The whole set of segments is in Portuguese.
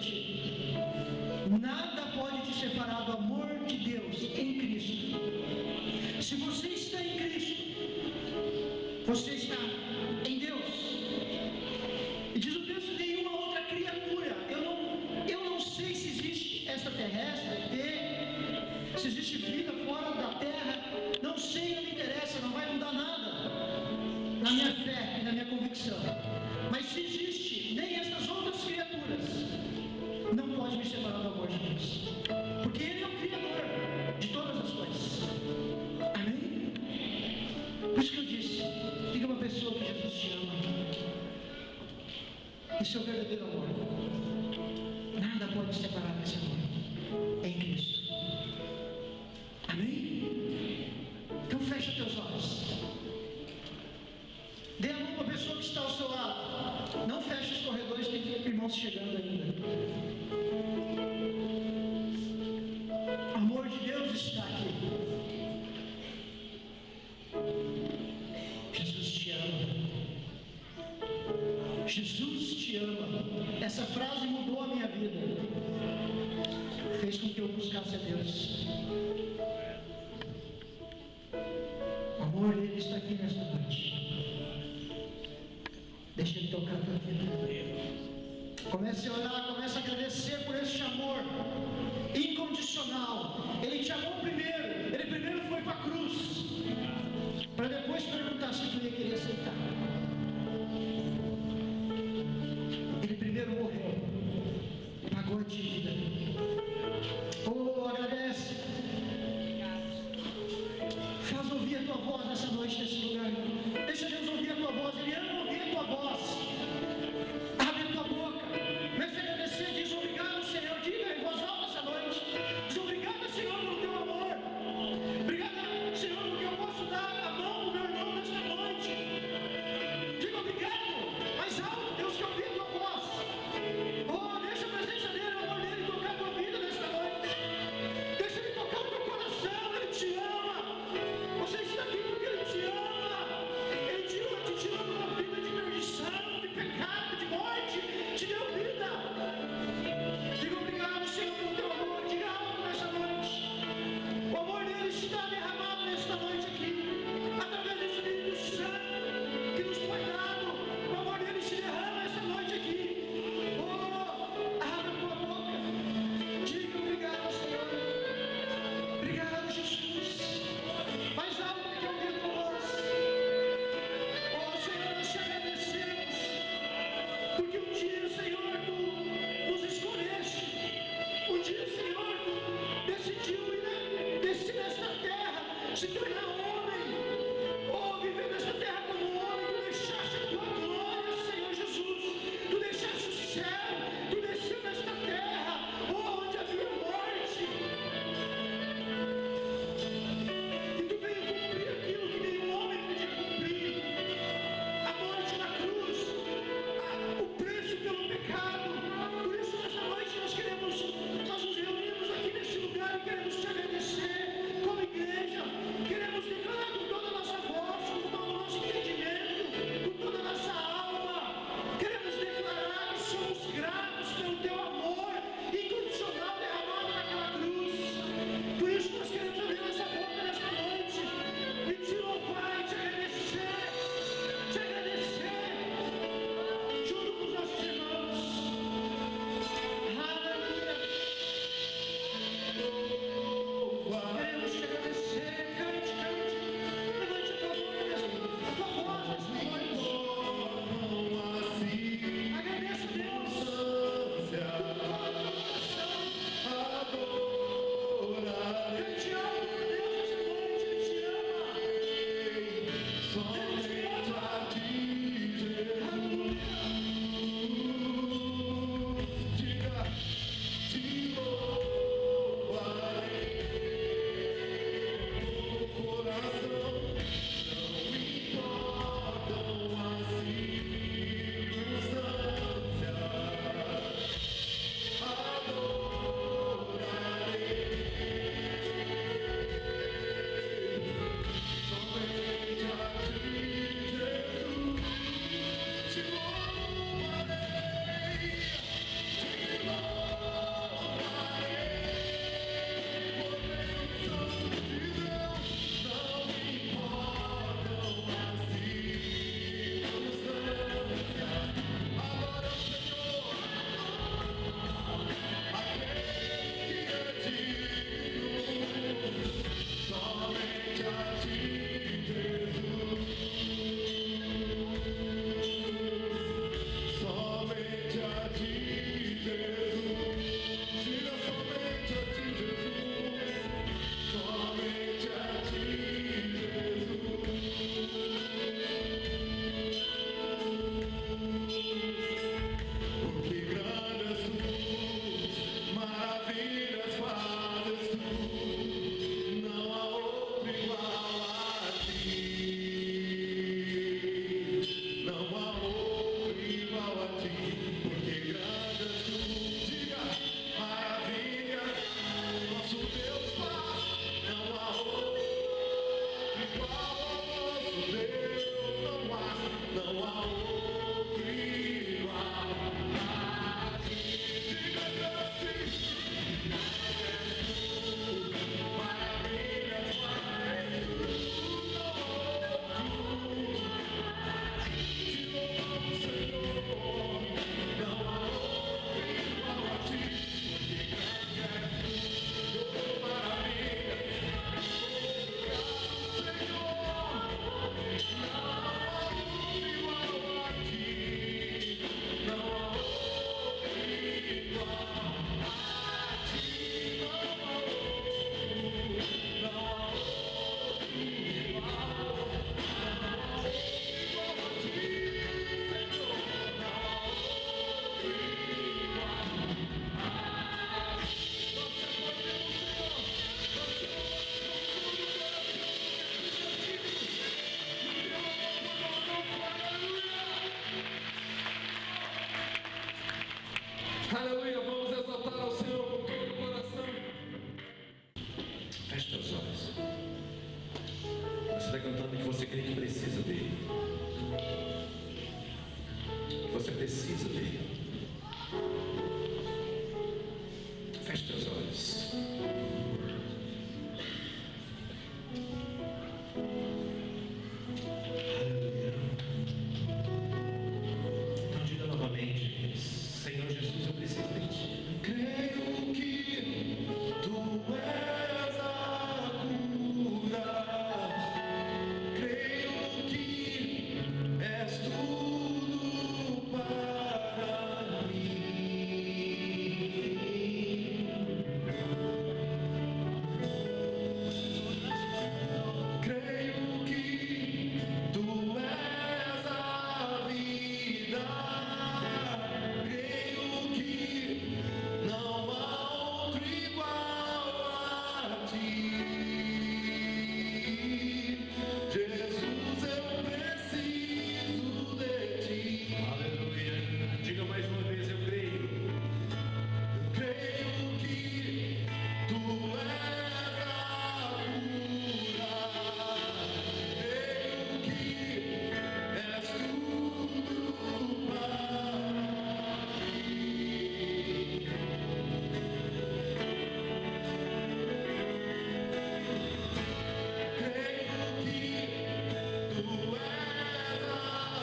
repetir. Nada pode te separar do amor de Deus em Cristo. Se você está em Cristo, você está em Deus. E diz o texto: nenhuma outra criatura. Eu não sei se existe extraterrestre, se existe vida fora da terra. Não sei, não me interessa, não vai mudar nada na minha fé e na minha convicção. Mas se existe, nem essas outras criaturas não pode me separar do amor de Deus, porque Ele é o Criador de todas as coisas. Amém? Por isso que eu disse: diga uma pessoa que Jesus te ama. Esse é o verdadeiro amor. Nada pode te separar desse amor em Cristo. Amém? Então fecha teus olhos. Dê a mão para a pessoa que está ao seu lado. Não feche os corredores, tem irmãos chegando ainda. O amor de Deus está aqui. Jesus te ama. Jesus te ama. Essa frase mudou a minha vida. Fez com que eu buscasse a Deus. O amor dele está aqui nesta noite. Deixa Ele tocar a tua vida. Comece a orar, comece a agradecer por esse amor incondicional. Ele te amou primeiro. Ele primeiro foi para a cruz, para depois perguntar se tu ia querer aceitar. Ele primeiro morreu, pagou a dívida. Oh, agradece. Faz ouvir a tua voz nessa noite, nesse lugar. Deixa Deus ouvir a tua voz. Ele ama ouvir a tua voz. Abre a tua boca. Comece a agradecer. Diz obrigado, Senhor. Diga em voz alta essa noite. Diz obrigado, Senhor, pelo teu amor. Obrigado, Senhor, porque eu posso dar a mão do meu irmão nesta noite. precisa dele. Feche teus olhos. Aleluia. Então diga novamente: Senhor Jesus, eu preciso de ti. Creio que tu és a cura. Creio que és tudo para mim. Creio que tu és a vida. Creio que não há outro igual a ti. Jesus, eu preciso de ti. Aleluia. Diga mais uma vez: eu creio. Creio que tu és a cura. Creio que és tudo para mim. Creio que tu és a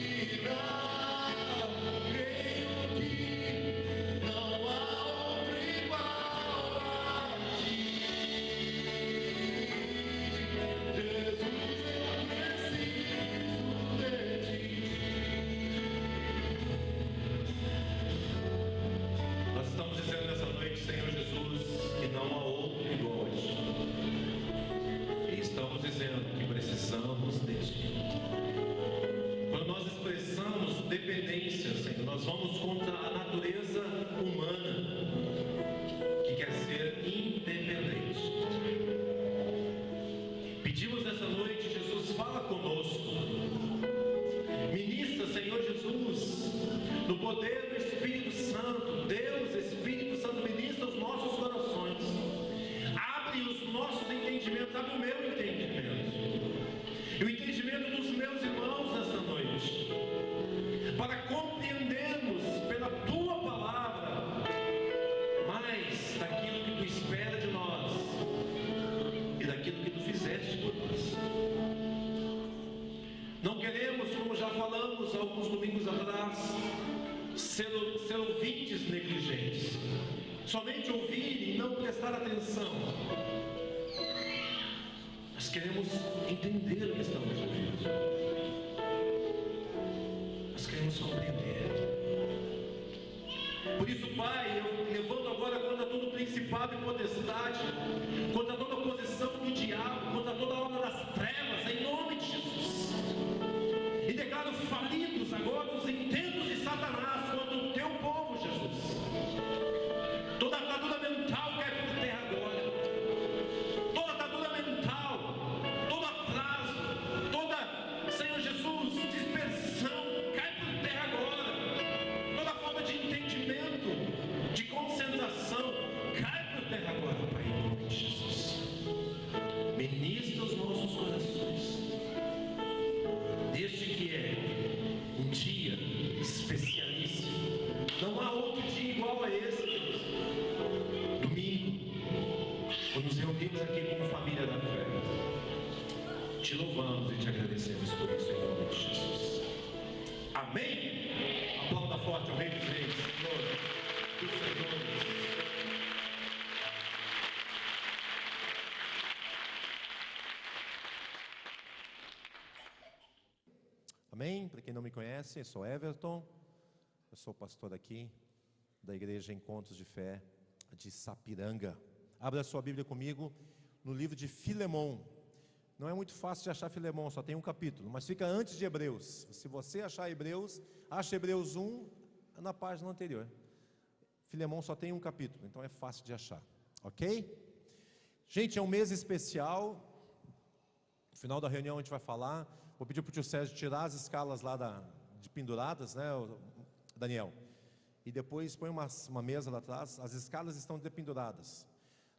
vida. Creio que não há outro igual a ti. Jesus, eu preciso de ti. Nós estamos dizendo nessa noite, Senhor Jesus, que não há outro igual a ti. E estamos dizendo que precisamos de ti. Quando nós expressamos dependência, Senhor, nós vamos contra a natureza humana, que quer ser independente. Pedimos nessa noite: Jesus, fala conosco. Ministra, Senhor Jesus, no poder do Espírito Santo. Deus, Espírito Santo, ministra os nossos corações. Abre os nossos entendimentos, abre o meu entendimento e o entendimento dos meus irmãos nessa noite, para compreendermos pela Tua palavra mais daquilo que Tu espera de nós e daquilo que Tu fizeste por nós. Não queremos, como já falamos alguns domingos atrás, ser ouvintes negligentes, somente ouvir e não prestar atenção. Nós queremos entender o que estamos ouvindo. Nós queremos compreender. Por isso, Pai, eu levanto agora contra todo principado e potestade, contra toda oposição do diabo, contra toda a obra das trevas, em nome de Jesus. E declaro falidos agora os intentos de Satanás contra o Teu povo, Jesus. Toda atadura mental cai por terra agora. Toda atadura mental, todo atraso, toda, Senhor Jesus, dispersão, cai por terra agora. Toda falta de entendimento, de concentração, cai por terra agora, Pai, em nome de Jesus. Ministra os nossos corações neste que é um dia especialíssimo. Não há outro dia igual a esse, Deus. Domingo, quando nos reunimos aqui como família da fé, te louvamos e te agradecemos por isso, em nome de Jesus. Amém? Aplauda forte ao Rei dos Reis, Senhor dos Senhores. Amém? Para quem não me conhece, eu sou Everton, eu sou pastor aqui da Igreja Encontros de Fé de Sapiranga. Abra a sua Bíblia comigo no livro de Filemon. Não é muito fácil de achar Filemon, só tem um capítulo, mas fica antes de Hebreus. Se você achar Hebreus, acha Hebreus 1 na página anterior. Filemon só tem um capítulo, então é fácil de achar, ok? Gente, é um mês especial. No final da reunião a gente vai falar. Vou pedir para o tio Sérgio tirar as escalas lá de penduradas, né, Daniel? E depois põe uma mesa lá atrás. As escalas estão dependuradas.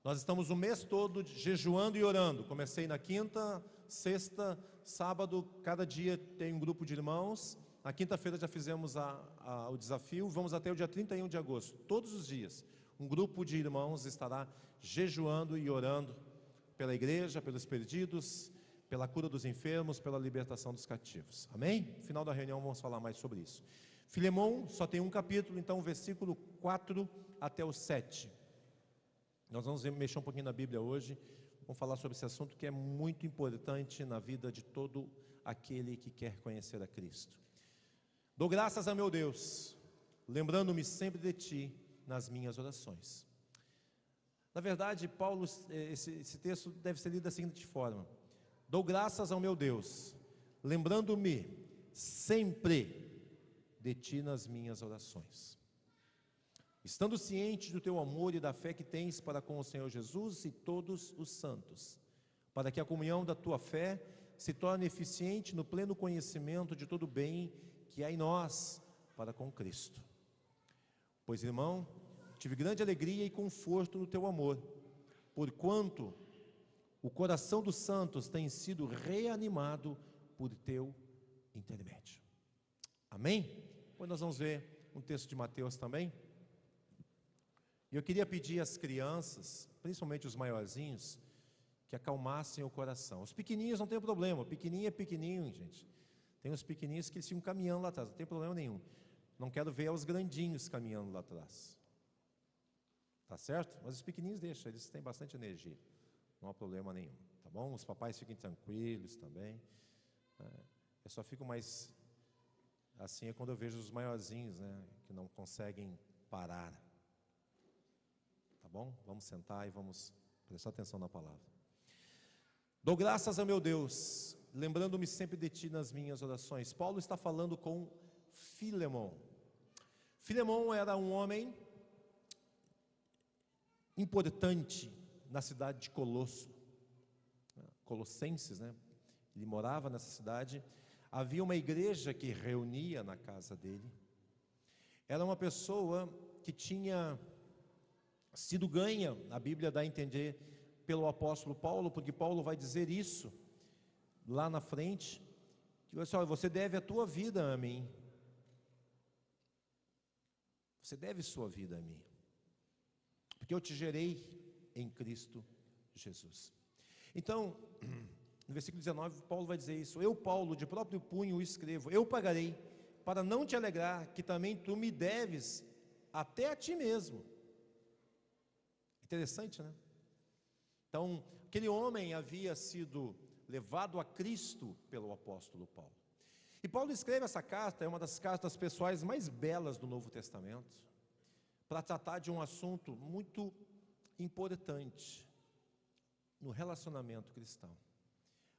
Nós estamos o mês todo jejuando e orando. Comecei na quinta, sexta, sábado. Cada dia tem um grupo de irmãos na quinta-feira já fizemos o desafio, vamos até o dia 31 de agosto, todos os dias. Um grupo de irmãos estará jejuando e orando pela igreja, pelos perdidos, pela cura dos enfermos, pela libertação dos cativos. Amém? No final da reunião vamos falar mais sobre isso. Filemão só tem um capítulo, então versículo 4 até o 7. Nós vamos mexer um pouquinho na Bíblia hoje, vamos falar sobre esse assunto que é muito importante na vida de todo aquele que quer conhecer a Cristo. Dou graças a meu Deus, lembrando-me sempre de ti nas minhas orações. Na verdade, Paulo, esse texto deve ser lido da seguinte forma: dou graças ao meu Deus, lembrando-me sempre de ti nas minhas orações, estando ciente do teu amor e da fé que tens para com o Senhor Jesus e todos os santos, para que a comunhão da tua fé se torne eficiente no pleno conhecimento de todo o bem que há em nós para com Cristo. Pois, irmão, tive grande alegria e conforto no teu amor, porquanto o coração dos santos tem sido reanimado por teu intermédio. Amém? Depois nós vamos ver um texto de Mateus também. E eu queria pedir às crianças, principalmente os maiorzinhos, que acalmassem o coração. Os pequeninhos não tem problema, pequenininho é pequenininho, gente. Tem os pequenininhos que eles ficam caminhando lá atrás, não tem problema nenhum. Não quero ver os grandinhos caminhando lá atrás. Tá certo? Mas os pequenininhos deixam, eles têm bastante energia. Não há problema nenhum, tá bom? Os papais fiquem tranquilos também. Eu só fico mais assim é quando eu vejo os maiorzinhos, né, que não conseguem parar. Tá bom? Vamos sentar e vamos prestar atenção na palavra. Dou graças a meu Deus, lembrando-me sempre de ti nas minhas orações. Paulo está falando com Filemão. Filemão era um homem importante na cidade de Colosso, Colossenses, né? Ele morava nessa cidade. Havia uma igreja que reunia na casa dele. Era uma pessoa que tinha sido ganha, a Bíblia dá a entender, pelo apóstolo Paulo, porque Paulo vai dizer isso lá na frente, que vai dizer: olha, você deve a tua vida a mim. Você deve sua vida a mim, porque eu te gerei em Cristo Jesus. Então, no versículo 19, Paulo vai dizer isso: eu, Paulo, de próprio punho escrevo, eu pagarei, para não te alegrar, que também tu me deves até a ti mesmo. Interessante, né? Então, aquele homem havia sido levado a Cristo pelo apóstolo Paulo. E Paulo escreve essa carta, é uma das cartas pessoais mais belas do Novo Testamento, para tratar de um assunto muito importante no relacionamento cristão.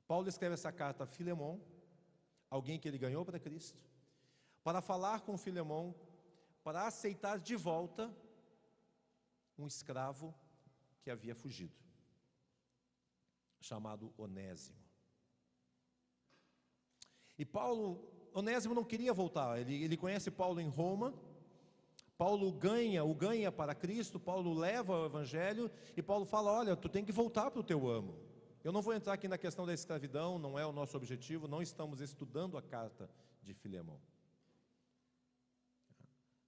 Paulo escreve essa carta a Filemão, alguém que ele ganhou para Cristo, para falar com Filemão, para aceitar de volta um escravo que havia fugido, chamado Onésimo. E Onésimo não queria voltar, ele conhece Paulo em Roma. Paulo o ganha para Cristo, Paulo leva o evangelho, e Paulo fala: olha, tu tem que voltar para o teu amo. Eu não vou entrar aqui na questão da escravidão, não é o nosso objetivo, não estamos estudando a carta de Filemão.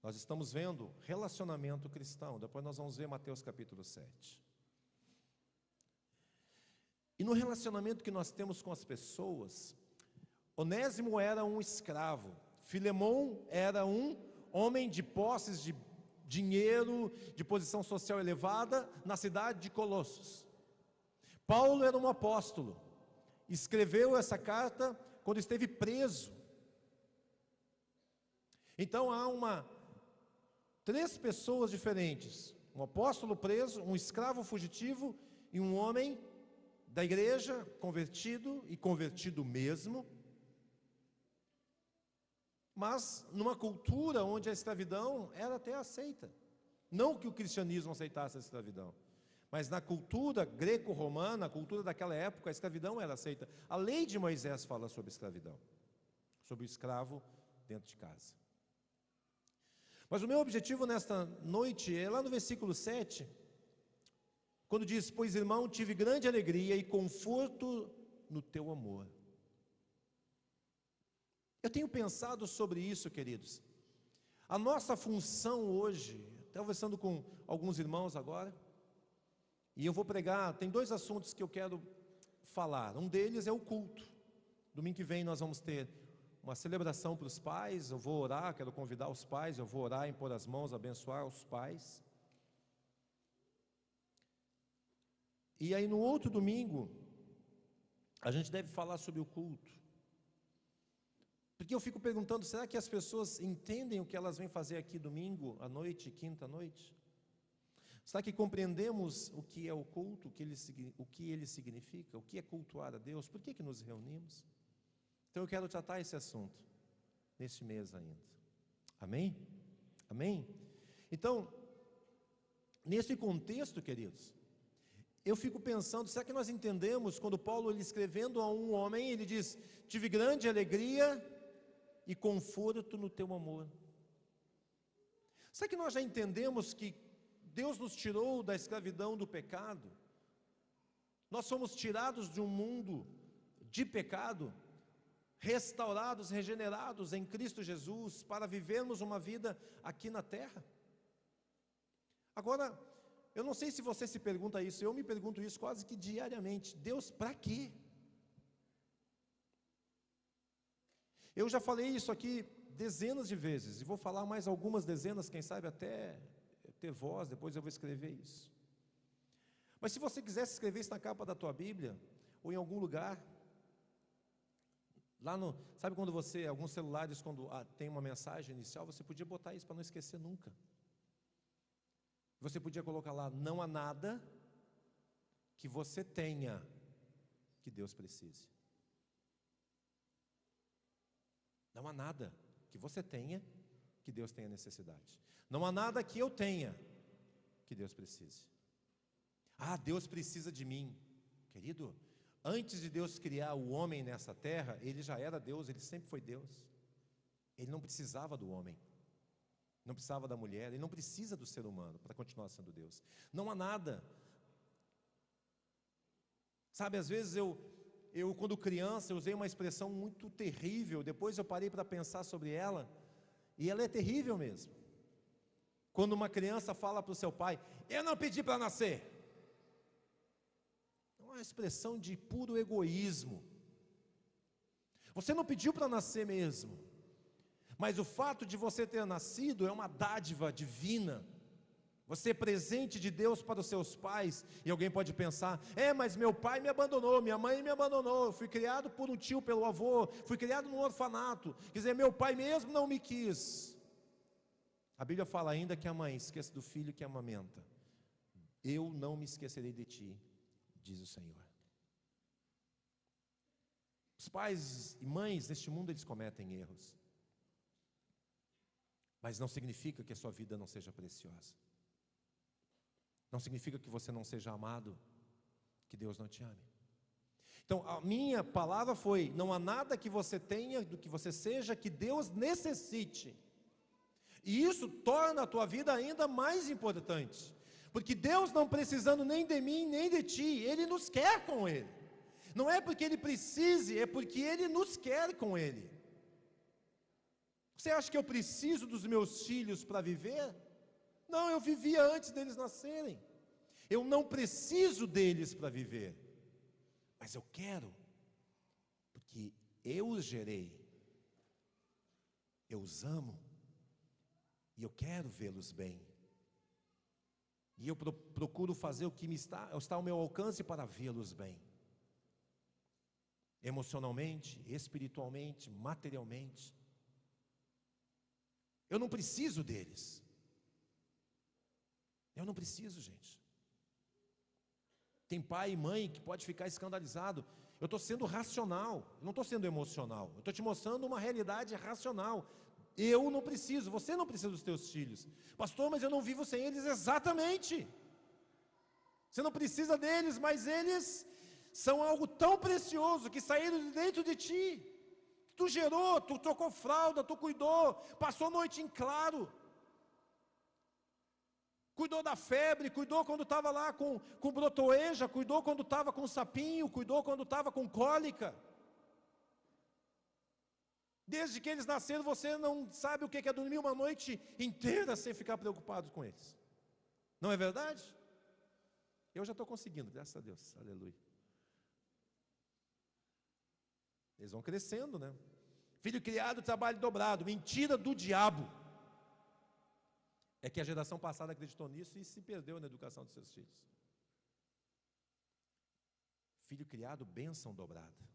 Nós estamos vendo relacionamento cristão, depois nós vamos ver Mateus capítulo 7. E no relacionamento que nós temos com as pessoas, Onésimo era um escravo, Filemão era um homem de posses, de dinheiro, de posição social elevada na cidade de Colossos. Paulo era um apóstolo, escreveu essa carta quando esteve preso. Então há três pessoas diferentes: um apóstolo preso, um escravo fugitivo e um homem da igreja convertido, e convertido mesmo, mas numa cultura onde a escravidão era até aceita. Não que o cristianismo aceitasse a escravidão, mas na cultura greco-romana, a cultura daquela época, a escravidão era aceita. A lei de Moisés fala sobre escravidão, sobre o escravo dentro de casa. Mas o meu objetivo nesta noite é lá no versículo 7, quando diz: pois, irmão, tive grande alegria e conforto no teu amor. Eu tenho pensado sobre isso, queridos. A nossa função hoje, estava conversando com alguns irmãos agora, e eu vou pregar, tem 2 assuntos que eu quero falar. Um deles é o culto. Domingo que vem nós vamos ter uma celebração para os pais, eu vou orar, quero convidar os pais, eu vou orar, impor as mãos, abençoar os pais. E aí no outro domingo, a gente deve falar sobre o culto. Porque eu fico perguntando, será que as pessoas entendem o que elas vêm fazer aqui domingo à noite, quinta à noite? Será que compreendemos o que é o culto, o que ele significa, o que é cultuar a Deus? Por que nos reunimos? Então eu quero tratar esse assunto neste mês ainda. Amém? Amém? Então, nesse contexto, queridos, eu fico pensando, será que nós entendemos quando Paulo, ele escrevendo a um homem, ele diz: tive grande alegria e conforto no teu amor. Será que nós já entendemos que Deus nos tirou da escravidão do pecado? Nós somos tirados de um mundo de pecado, restaurados, regenerados em Cristo Jesus, para vivermos uma vida aqui na terra. Agora, eu não sei se você se pergunta isso, eu me pergunto isso quase que diariamente: Deus, para quê? Eu já falei isso aqui dezenas de vezes, e vou falar mais algumas dezenas, quem sabe até ter voz, depois eu vou escrever isso. Mas se você quisesse escrever isso na capa da tua Bíblia, ou em algum lugar, lá no, sabe quando você, alguns celulares, quando tem uma mensagem inicial, você podia botar isso para não esquecer nunca. Você podia colocar lá: não há nada que você tenha que Deus precise. Não há nada que você tenha que Deus tenha necessidade. Não há nada que eu tenha que Deus precise. Ah, Deus precisa de mim. Querido, antes de Deus criar o homem nessa terra, Ele já era Deus, Ele sempre foi Deus. Ele não precisava do homem, não precisava da mulher, Ele não precisa do ser humano para continuar sendo Deus. Não há nada. Sabe, às vezes eu quando criança, eu usei uma expressão muito terrível, depois eu parei para pensar sobre ela, e ela é terrível mesmo. Quando uma criança fala para o seu pai: eu não pedi para nascer. É uma expressão de puro egoísmo. Você não pediu para nascer mesmo, mas o fato de você ter nascido é uma dádiva divina. Você é presente de Deus para os seus pais. E alguém pode pensar: mas meu pai me abandonou, minha mãe me abandonou, eu fui criado por um tio, pelo avô, fui criado num orfanato, quer dizer, meu pai mesmo não me quis. A Bíblia fala ainda que a mãe esquece do filho que amamenta. Eu não me esquecerei de ti, diz o Senhor. Os pais e mães neste mundo, eles cometem erros, mas não significa que a sua vida não seja preciosa. Não significa que você não seja amado, que Deus não te ame. Então, a minha palavra foi: não há nada que você tenha, do que você seja, que Deus necessite. E isso torna a tua vida ainda mais importante. Porque Deus, não precisando nem de mim, nem de ti, Ele nos quer com Ele. Não é porque Ele precise, é porque Ele nos quer com Ele. Você acha que eu preciso dos meus filhos para viver? Não, eu vivia antes deles nascerem. Eu não preciso deles para viver, mas eu quero, porque eu os gerei, eu os amo, e eu quero vê-los bem. E eu procuro fazer o que está ao meu alcance para vê-los bem. Emocionalmente, espiritualmente, materialmente. Eu não preciso deles. Eu não preciso, gente. Tem pai e mãe que pode ficar escandalizado. Eu estou sendo racional, eu não estou sendo emocional. Eu estou te mostrando uma realidade racional. Eu não preciso, você não precisa dos teus filhos. Pastor, mas eu não vivo sem eles. Exatamente. Você não precisa deles, mas eles são algo tão precioso que saíram de dentro de ti. Tu gerou, tu trocou fralda, tu cuidou, passou noite em claro. Cuidou da febre, cuidou quando estava lá com brotoeja, cuidou quando estava com sapinho, cuidou quando estava com cólica. Desde que eles nasceram, você não sabe o que é dormir uma noite inteira sem ficar preocupado com eles. Não é verdade? Eu já estou conseguindo, graças a Deus, aleluia. Eles vão crescendo, né? Filho criado, trabalho dobrado, mentira do diabo. É que a geração passada acreditou nisso e se perdeu na educação dos seus filhos. Filho criado, bênção dobrada.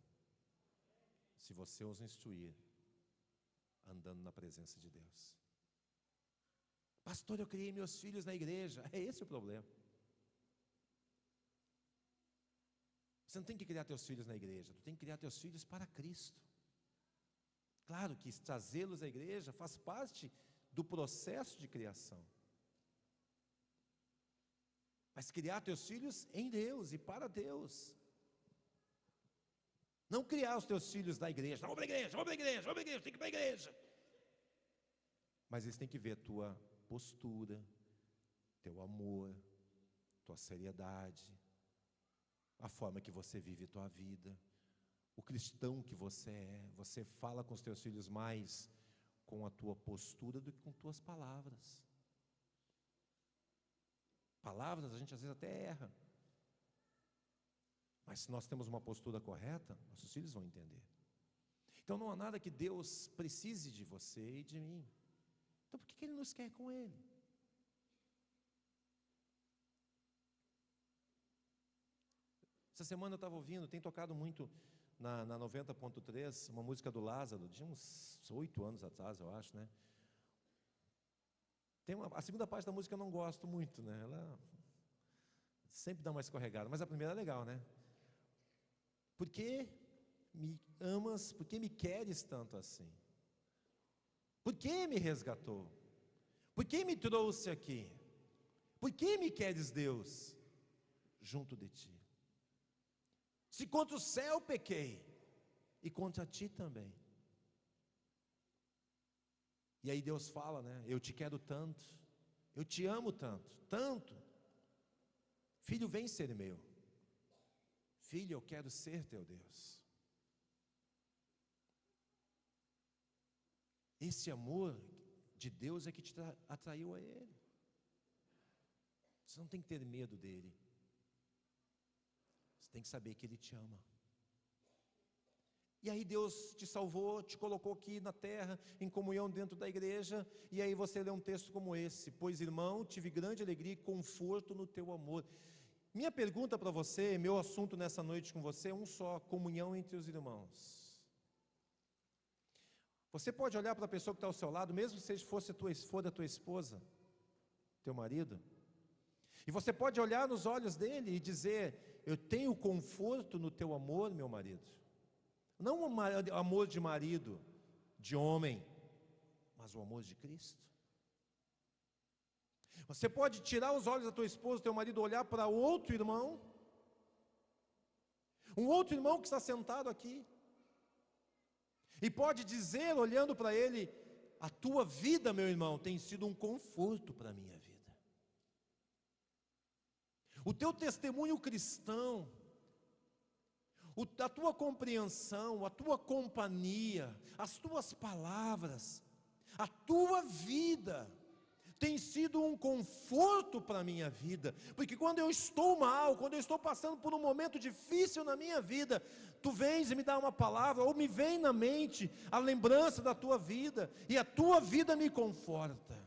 Se você os instruir, andando na presença de Deus. Pastor, eu criei meus filhos na igreja. É esse o problema. Você não tem que criar teus filhos na igreja, tu tem que criar teus filhos para Cristo. Claro que trazê-los à igreja faz parte do processo de criação. Mas criar teus filhos em Deus e para Deus. Não criar os teus filhos na igreja. Vamos para a igreja, vamos para a igreja, vamos para a igreja, tem que ir para a igreja. Mas eles têm que ver a tua postura, teu amor, tua seriedade, a forma que você vive a tua vida, o cristão que você é. Você fala com os teus filhos mais com a tua postura do que com tuas palavras. Palavras a gente às vezes até erra. Mas se nós temos uma postura correta, nossos filhos vão entender. Então não há nada que Deus precise de você e de mim. Então por que Ele nos quer com Ele? Essa semana eu estava ouvindo, tem tocado muito na 90.3, uma música do Lázaro, de uns 8 anos atrás, eu acho, né? A segunda parte da música eu não gosto muito, né? Ela sempre dá uma escorregada, mas a primeira é legal, né? Por que me amas, por que me queres tanto assim? Por que me resgatou? Por que me trouxe aqui? Por que me queres, Deus, junto de ti? Se contra o céu pequei, e contra ti também. E aí Deus fala, né? Eu te quero tanto, eu te amo tanto, tanto. Filho, vem ser meu. Filho, eu quero ser teu Deus. Esse amor de Deus é que te atraiu a Ele. Você não tem que ter medo dEle. Você tem que saber que Ele te ama. E aí Deus te salvou, te colocou aqui na terra, em comunhão dentro da igreja, e aí você lê um texto como esse: pois, irmão, tive grande alegria e conforto no teu amor. Minha pergunta para você, meu assunto nessa noite com você é um só: comunhão entre os irmãos. Você pode olhar para a pessoa que está ao seu lado, mesmo se for a tua esposa, teu marido, e você pode olhar nos olhos dele e dizer: eu tenho conforto no teu amor, meu marido. Não o amor de marido, de homem, mas o amor de Cristo. Você pode tirar os olhos da tua esposa, do teu marido, olhar para outro irmão, um outro irmão que está sentado aqui, e pode dizer, olhando para ele: a tua vida, meu irmão, tem sido um conforto para a minha vida. O teu testemunho cristão, a tua compreensão, a tua companhia, as tuas palavras, a tua vida tem sido um conforto para a minha vida, porque quando eu estou mal, quando eu estou passando por um momento difícil na minha vida, tu vens e me dá uma palavra, ou me vem na mente a lembrança da tua vida, e a tua vida me conforta.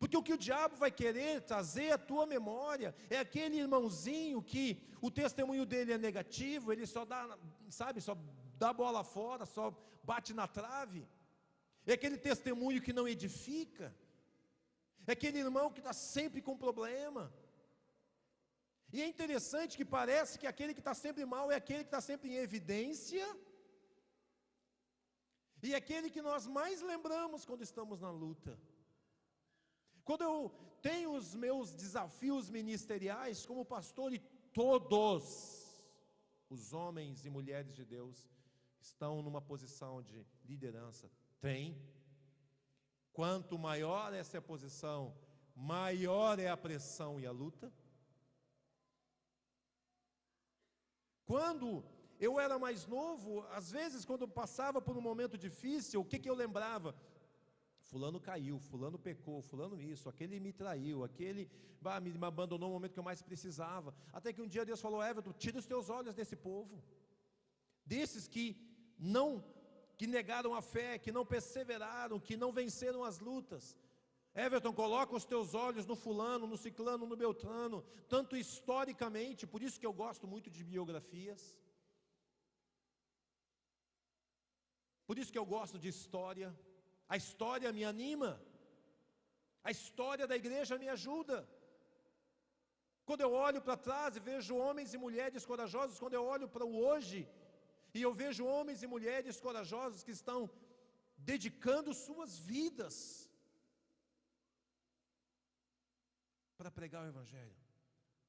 Porque o que o diabo vai querer trazer à tua memória é aquele irmãozinho que o testemunho dele é negativo, ele só dá, sabe, só dá bola fora, só bate na trave. É aquele testemunho que não edifica. É aquele irmão que está sempre com problema. E é interessante que parece que aquele que está sempre mal é aquele que está sempre em evidência. E é aquele que nós mais lembramos quando estamos na luta. Quando eu tenho os meus desafios ministeriais como pastor, e todos os homens e mulheres de Deus estão numa posição de liderança, quanto maior essa é a posição, maior é a pressão e a luta. Quando eu era mais novo, às vezes quando eu passava por um momento difícil, o que eu lembrava? Fulano caiu, fulano pecou, fulano isso, aquele me traiu, aquele me abandonou no momento que eu mais precisava. Até que um dia Deus falou: Everton, tira os teus olhos desse povo, desses que negaram a fé, que não perseveraram, que não venceram as lutas. Everton, coloca os teus olhos no fulano, no ciclano, no beltrano, tanto historicamente, por isso que eu gosto muito de biografias, por isso que eu gosto de história. A história me anima, a história da igreja me ajuda. Quando eu olho para trás e vejo homens e mulheres corajosos, quando eu olho para o hoje, e eu vejo homens e mulheres corajosos que estão dedicando suas vidas para pregar o Evangelho,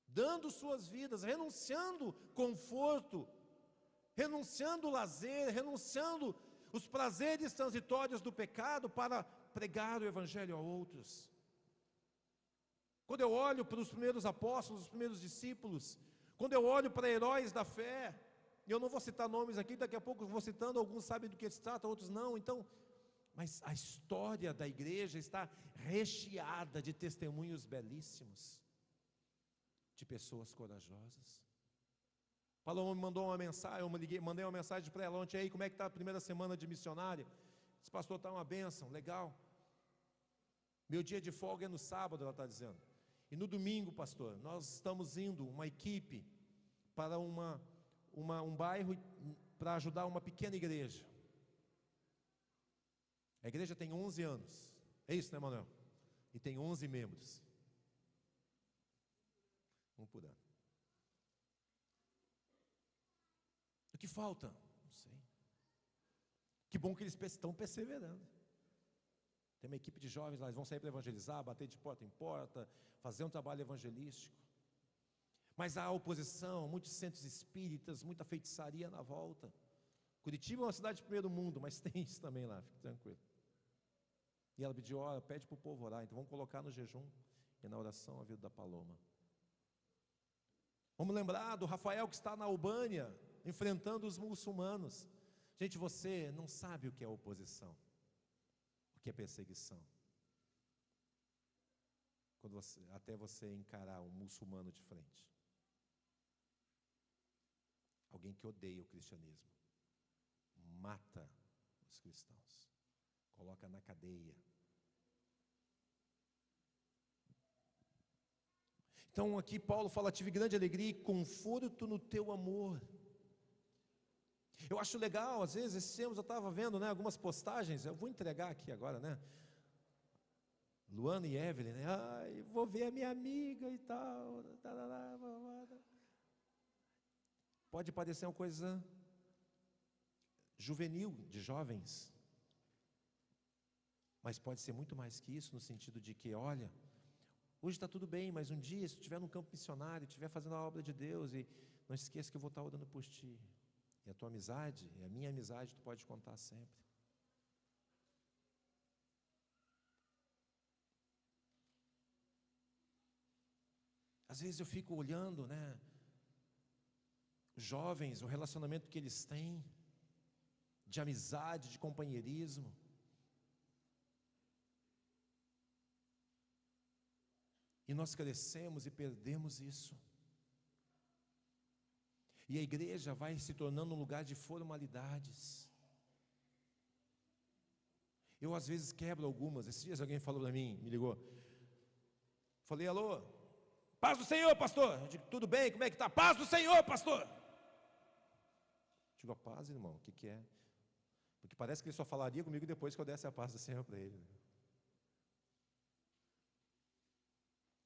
dando suas vidas, renunciando conforto, renunciando lazer, renunciando os prazeres transitórios do pecado para pregar o Evangelho a outros. Quando eu olho para os primeiros apóstolos, os primeiros discípulos, quando eu olho para heróis da fé, eu não vou citar nomes aqui, daqui a pouco eu vou citando, alguns sabem do que se trata, outros não, então, mas a história da igreja está recheada de testemunhos belíssimos, de pessoas corajosas. Paloma me mandou uma mensagem, eu mandei uma mensagem para ela ontem, aí, como é que está a primeira semana de missionária? Disse: pastor, está uma bênção, legal. Meu dia de folga é no sábado, ela está dizendo. E no domingo, pastor, nós estamos indo, uma equipe, para um bairro, para ajudar uma pequena igreja. A igreja tem 11 anos, é isso, né, Manuel? E tem 11 membros. Um por ano. O que falta? Não sei. Que bom que eles estão perseverando. Tem uma equipe de jovens lá, eles vão sair para evangelizar, bater de porta em porta, fazer um trabalho evangelístico. Mas há oposição, muitos centros espíritas, muita feitiçaria na volta. Curitiba é uma cidade de primeiro mundo, mas tem isso também lá, fique tranquilo. E ela pediu: pede para o povo orar, então vamos colocar no jejum e na oração a vida da Paloma. Vamos lembrar do Rafael que está na Albânia, enfrentando os muçulmanos. Gente, você não sabe o que é oposição, o que é perseguição, até você encarar um muçulmano de frente, alguém que odeia o cristianismo, mata os cristãos, coloca na cadeia. Então aqui Paulo fala: tive grande alegria e conforto no teu amor. Eu acho legal, às vezes, esses tempos eu estava vendo, né, algumas postagens, eu vou entregar aqui agora, né, Luana e Evelyn, né, vou ver a minha amiga e tal, pode parecer uma coisa juvenil, de jovens, mas pode ser muito mais que isso, no sentido de que, olha, hoje está tudo bem, mas um dia, se tu estiver no campo missionário, estiver fazendo a obra de Deus, e não esqueça que eu vou estar orando por ti, e a tua amizade, e a minha amizade, tu pode contar sempre. Às vezes eu fico olhando, né, os jovens, o relacionamento que eles têm, de amizade, de companheirismo, e nós crescemos e perdemos isso, e a igreja vai se tornando um lugar de formalidades. Eu às vezes quebro algumas. Esses dias alguém falou para mim, me ligou, falei: alô, paz do Senhor, pastor. Eu digo: tudo bem, como é que está? Paz do Senhor, pastor. Eu digo: a paz, irmão, o que é? Porque parece que ele só falaria comigo depois que eu desse a paz do Senhor para ele.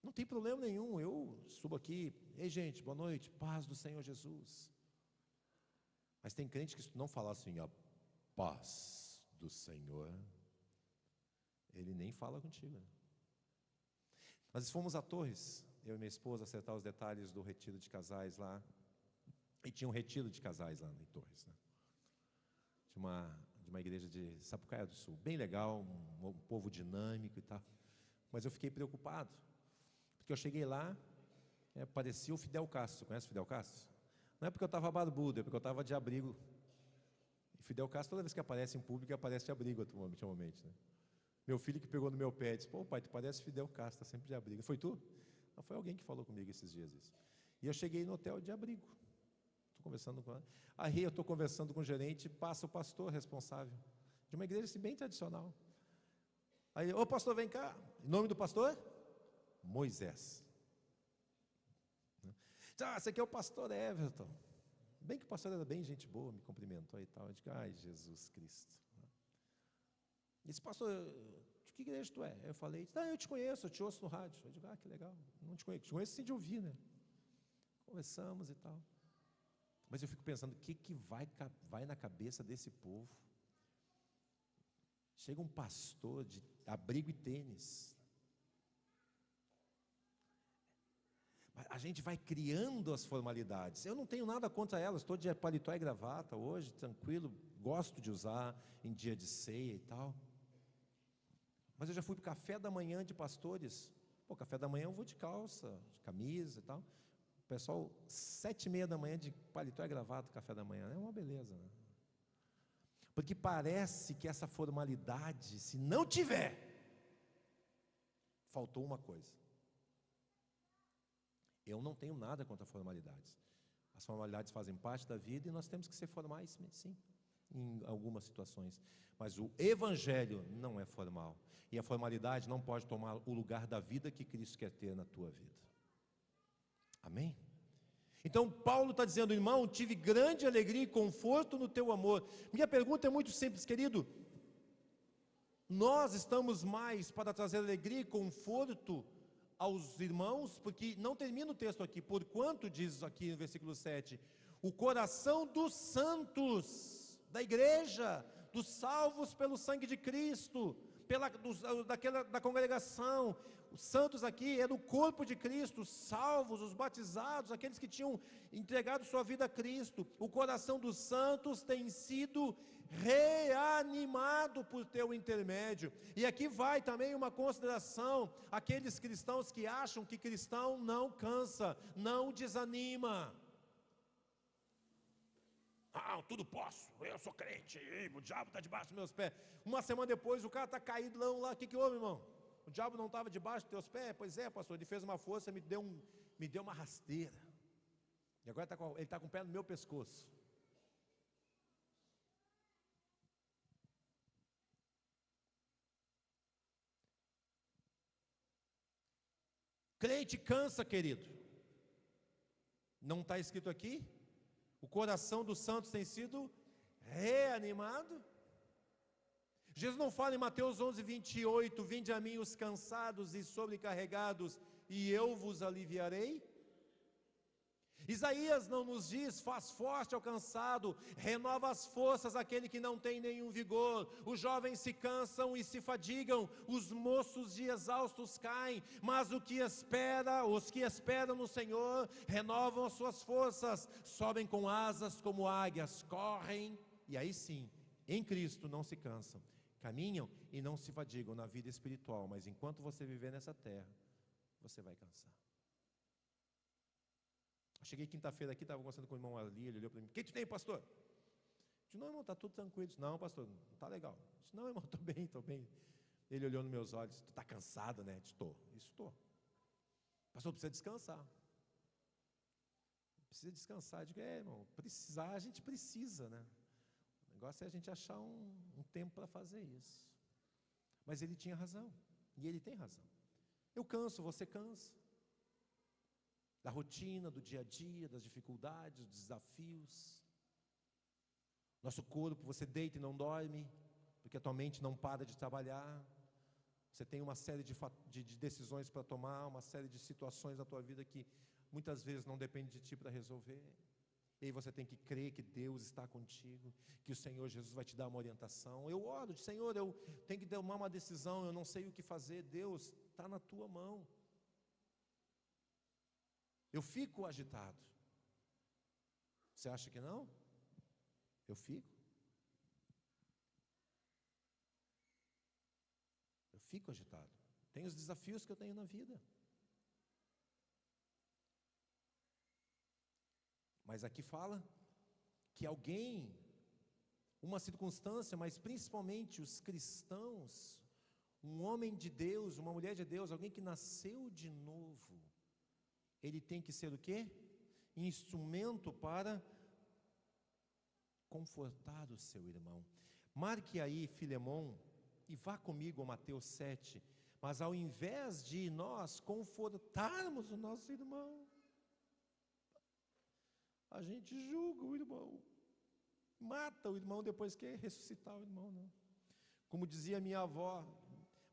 Não tem problema nenhum, eu subo aqui: ei gente, boa noite, paz do Senhor Jesus. Mas tem crente que não fala assim: a paz do Senhor, ele nem fala contigo, né? Nós fomos a Torres, eu e minha esposa, acertar os detalhes do retiro de casais lá, e tinha um retiro de casais lá em Torres, né? De uma igreja de Sapucaia do Sul, bem legal, um povo dinâmico e tal, mas eu fiquei preocupado, porque eu cheguei lá, parecia o Fidel Castro. Conhece o Fidel Castro? Não é porque eu estava barbudo, é porque eu estava de abrigo. E Fidel Castro, toda vez que aparece em público, aparece de abrigo ultimamente, né? Meu filho que pegou no meu pé, disse: pô, pai, tu parece Fidel Castro, está sempre de abrigo. Foi tu? Não, foi alguém que falou comigo esses dias isso. E eu cheguei no hotel de abrigo. Estou conversando com ela. Aí eu estou conversando com o gerente, passa o pastor responsável de uma igreja assim, bem tradicional. Aí, ô pastor, vem cá. Em nome do pastor? Moisés. Esse aqui é o pastor Everton. Bem que o pastor era bem gente boa, me cumprimentou e tal. Eu digo: ai, Jesus Cristo. Disse: pastor, de que igreja tu é? Eu falei: eu te conheço, eu te ouço no rádio. Eu digo: que legal. Não te conheço sim de ouvir, né? Conversamos e tal. Mas eu fico pensando, o que vai na cabeça desse povo? Chega um pastor de abrigo e tênis. A gente vai criando as formalidades. Eu não tenho nada contra elas, estou de paletó e gravata hoje, tranquilo, gosto de usar em dia de ceia e tal. Mas eu já fui para o café da manhã de pastores. Pô, café da manhã eu vou de calça, de camisa e tal. O pessoal, 7h30 da manhã de paletó e gravata, café da manhã, é uma beleza, né? Porque parece que essa formalidade, se não tiver, faltou uma coisa. Eu não tenho nada contra formalidades. As formalidades fazem parte da vida e nós temos que ser formais, sim, em algumas situações. Mas o Evangelho não é formal. E a formalidade não pode tomar o lugar da vida que Cristo quer ter na tua vida. Amém? Então Paulo está dizendo: irmão, tive grande alegria e conforto no teu amor. Minha pergunta é muito simples, querido. Nós estamos mais para trazer alegria e conforto aos irmãos, porque não termina o texto aqui, porquanto diz aqui no versículo 7, o coração dos santos, da igreja, dos salvos pelo sangue de Cristo, da congregação. Os santos aqui é do corpo de Cristo, os salvos, os batizados, aqueles que tinham entregado sua vida a Cristo. O coração dos santos tem sido reanimado por teu intermédio. E aqui vai também uma consideração: aqueles cristãos que acham que cristão não cansa, não desanima. Tudo posso, eu sou crente, o diabo está debaixo dos meus pés. Uma semana depois o cara está caído lá, o que houve, irmão? O diabo não estava debaixo dos teus pés? Pois é, pastor, ele fez uma força, me deu uma rasteira. E agora ele está com o pé no meu pescoço. Crente cansa, querido. Não está escrito aqui? O coração dos santos tem sido reanimado. Jesus não fala em Mateus 11:28, vinde a mim os cansados e sobrecarregados, e eu vos aliviarei? Isaías não nos diz, faz forte ao cansado, renova as forças àquele que não tem nenhum vigor. Os jovens se cansam e se fadigam, os moços de exaustos caem, mas os que esperam no Senhor, renovam as suas forças, sobem com asas como águias, correm, e aí sim, em Cristo não se cansam, caminham e não se fadigam na vida espiritual, mas enquanto você viver nessa terra, você vai cansar. Cheguei quinta-feira aqui, estava conversando com o irmão ali, ele olhou para mim: o que tu tem, pastor? Eu disse: não, irmão, está tudo tranquilo. Eu disse: não, pastor, não está legal. Eu disse: não, irmão, estou bem. Ele olhou nos meus olhos: tu está cansado, né? Eu disse: estou. Isso, estou. Pastor, precisa descansar. Precisa descansar. Eu digo: irmão, precisar, a gente precisa, né? O negócio é a gente achar um tempo para fazer isso. Mas ele tinha razão, e ele tem razão. Eu canso, você cansa. Da rotina, do dia a dia, das dificuldades, dos desafios. Nosso corpo, você deita e não dorme, porque a tua mente não para de trabalhar. Você tem uma série de decisões para tomar, uma série de situações na tua vida que muitas vezes não depende de ti para resolver. E aí você tem que crer que Deus está contigo, que o Senhor Jesus vai te dar uma orientação. Eu oro, Senhor, eu tenho que tomar uma decisão, eu não sei o que fazer. Deus, está na tua mão. Eu fico agitado. Você acha que não? Eu fico. Eu fico agitado. Tem os desafios que eu tenho na vida. Mas aqui fala que alguém, uma circunstância, mas principalmente os cristãos, um homem de Deus, uma mulher de Deus, alguém que nasceu de novo, ele tem que ser o quê? Instrumento para confortar o seu irmão. Marque aí Filemon e vá comigo a Mateus 7. Mas ao invés de nós confortarmos o nosso irmão, a gente julga o irmão, mata o irmão, depois quer ressuscitar o irmão, não. Como dizia minha avó,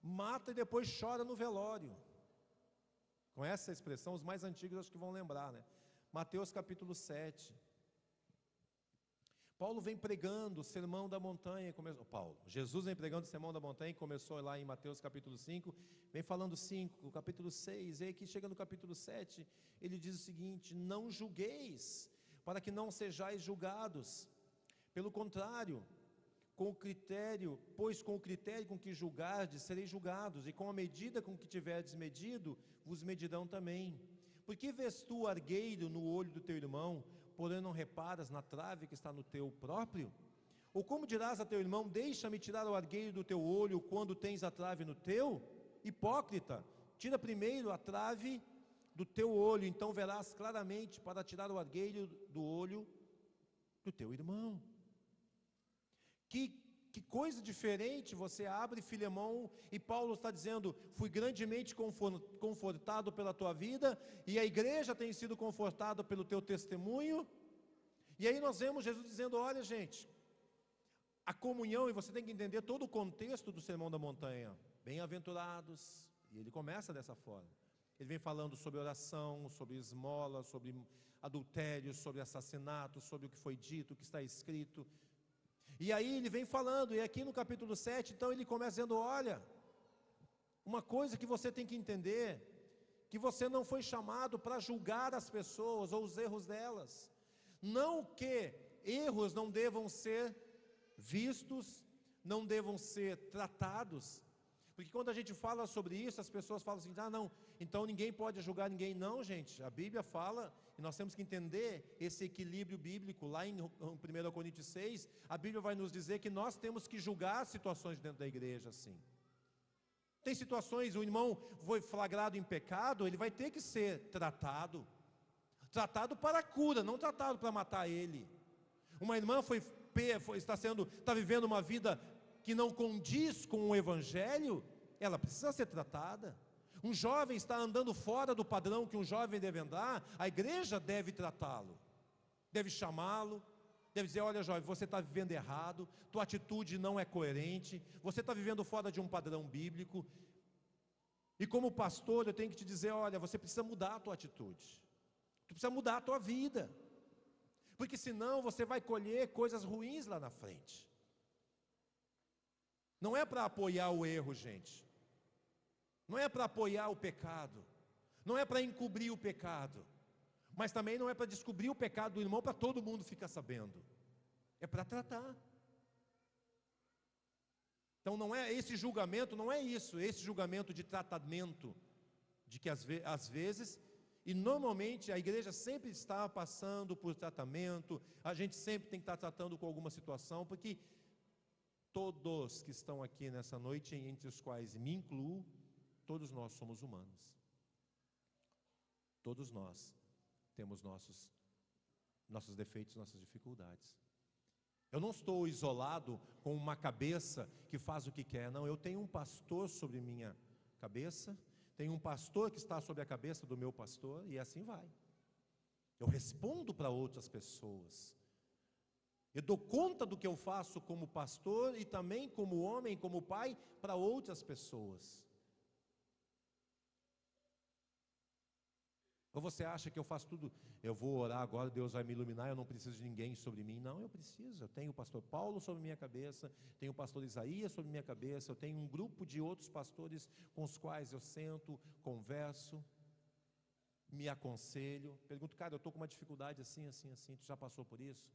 mata e depois chora no velório. Com essa expressão, os mais antigos acho que vão lembrar, né? Mateus capítulo 7. Paulo vem pregando o sermão da montanha, Jesus vem pregando o sermão da montanha, começou lá em Mateus capítulo 5, vem falando 5, capítulo 6, e aí que chega no capítulo 7, ele diz o seguinte: não julgueis, para que não sejais julgados, pelo contrário, pois com o critério com que julgardes, sereis julgados, e com a medida com que tiverdes medido, vos medirão também. Por que vês tu o argueiro no olho do teu irmão, porém não reparas na trave que está no teu próprio? Ou como dirás a teu irmão, deixa-me tirar o argueiro do teu olho, quando tens a trave no teu? Hipócrita, tira primeiro a trave do teu olho, então verás claramente para tirar o argueiro do olho do teu irmão. Que coisa diferente, você abre Filemão e Paulo está dizendo, fui grandemente confortado pela tua vida, e a igreja tem sido confortada pelo teu testemunho. E aí nós vemos Jesus dizendo, olha gente, a comunhão, e você tem que entender todo o contexto do Sermão da Montanha, bem-aventurados, e ele começa dessa forma, ele vem falando sobre oração, sobre esmola, sobre adultério, sobre assassinato, sobre o que foi dito, o que está escrito. E aí ele vem falando, e aqui no capítulo 7, então ele começa dizendo, olha, uma coisa que você tem que entender, que você não foi chamado para julgar as pessoas ou os erros delas. Não que erros não devam ser vistos, não devam ser tratados, porque quando a gente fala sobre isso, as pessoas falam assim, não, então ninguém pode julgar ninguém. Não, gente, a Bíblia fala, e nós temos que entender esse equilíbrio bíblico. Lá em 1 Coríntios 6, a Bíblia vai nos dizer que nós temos que julgar situações dentro da igreja, assim. Tem situações, o irmão foi flagrado em pecado, ele vai ter que ser tratado para a cura, não tratado para matar ele. Uma irmã está vivendo uma vida que não condiz com o evangelho, ela precisa ser tratada. Um jovem está andando fora do padrão que um jovem deve andar, a igreja deve tratá-lo, deve chamá-lo, deve dizer, olha jovem, você está vivendo errado, tua atitude não é coerente, você está vivendo fora de um padrão bíblico, e como pastor eu tenho que te dizer, olha, você precisa mudar a tua atitude, tu precisa mudar a tua vida, porque senão você vai colher coisas ruins lá na frente. Não é para apoiar o erro, gente, não é para apoiar o pecado, não é para encobrir o pecado, mas também não é para descobrir o pecado do irmão para todo mundo ficar sabendo, é para tratar. Então não é esse julgamento, não é isso, esse julgamento de tratamento, de que às vezes, e normalmente a igreja sempre está passando por tratamento, a gente sempre tem que estar tratando com alguma situação, porque todos que estão aqui nessa noite, entre os quais me incluo, todos nós somos humanos. Todos nós temos nossos defeitos, nossas dificuldades. Eu não estou isolado com uma cabeça que faz o que quer, não. Eu tenho um pastor sobre minha cabeça, tenho um pastor que está sobre a cabeça do meu pastor, e assim vai. Eu respondo para outras pessoas. Eu dou conta do que eu faço como pastor e também como homem, como pai, para outras pessoas. Ou você acha que eu faço tudo, eu vou orar agora, Deus vai me iluminar, eu não preciso de ninguém sobre mim? Não, eu preciso. Eu tenho o pastor Paulo sobre minha cabeça, tenho o pastor Isaías sobre minha cabeça, eu tenho um grupo de outros pastores com os quais eu sento, converso, me aconselho, pergunto, cara, eu estou com uma dificuldade assim, assim, assim, tu já passou por isso?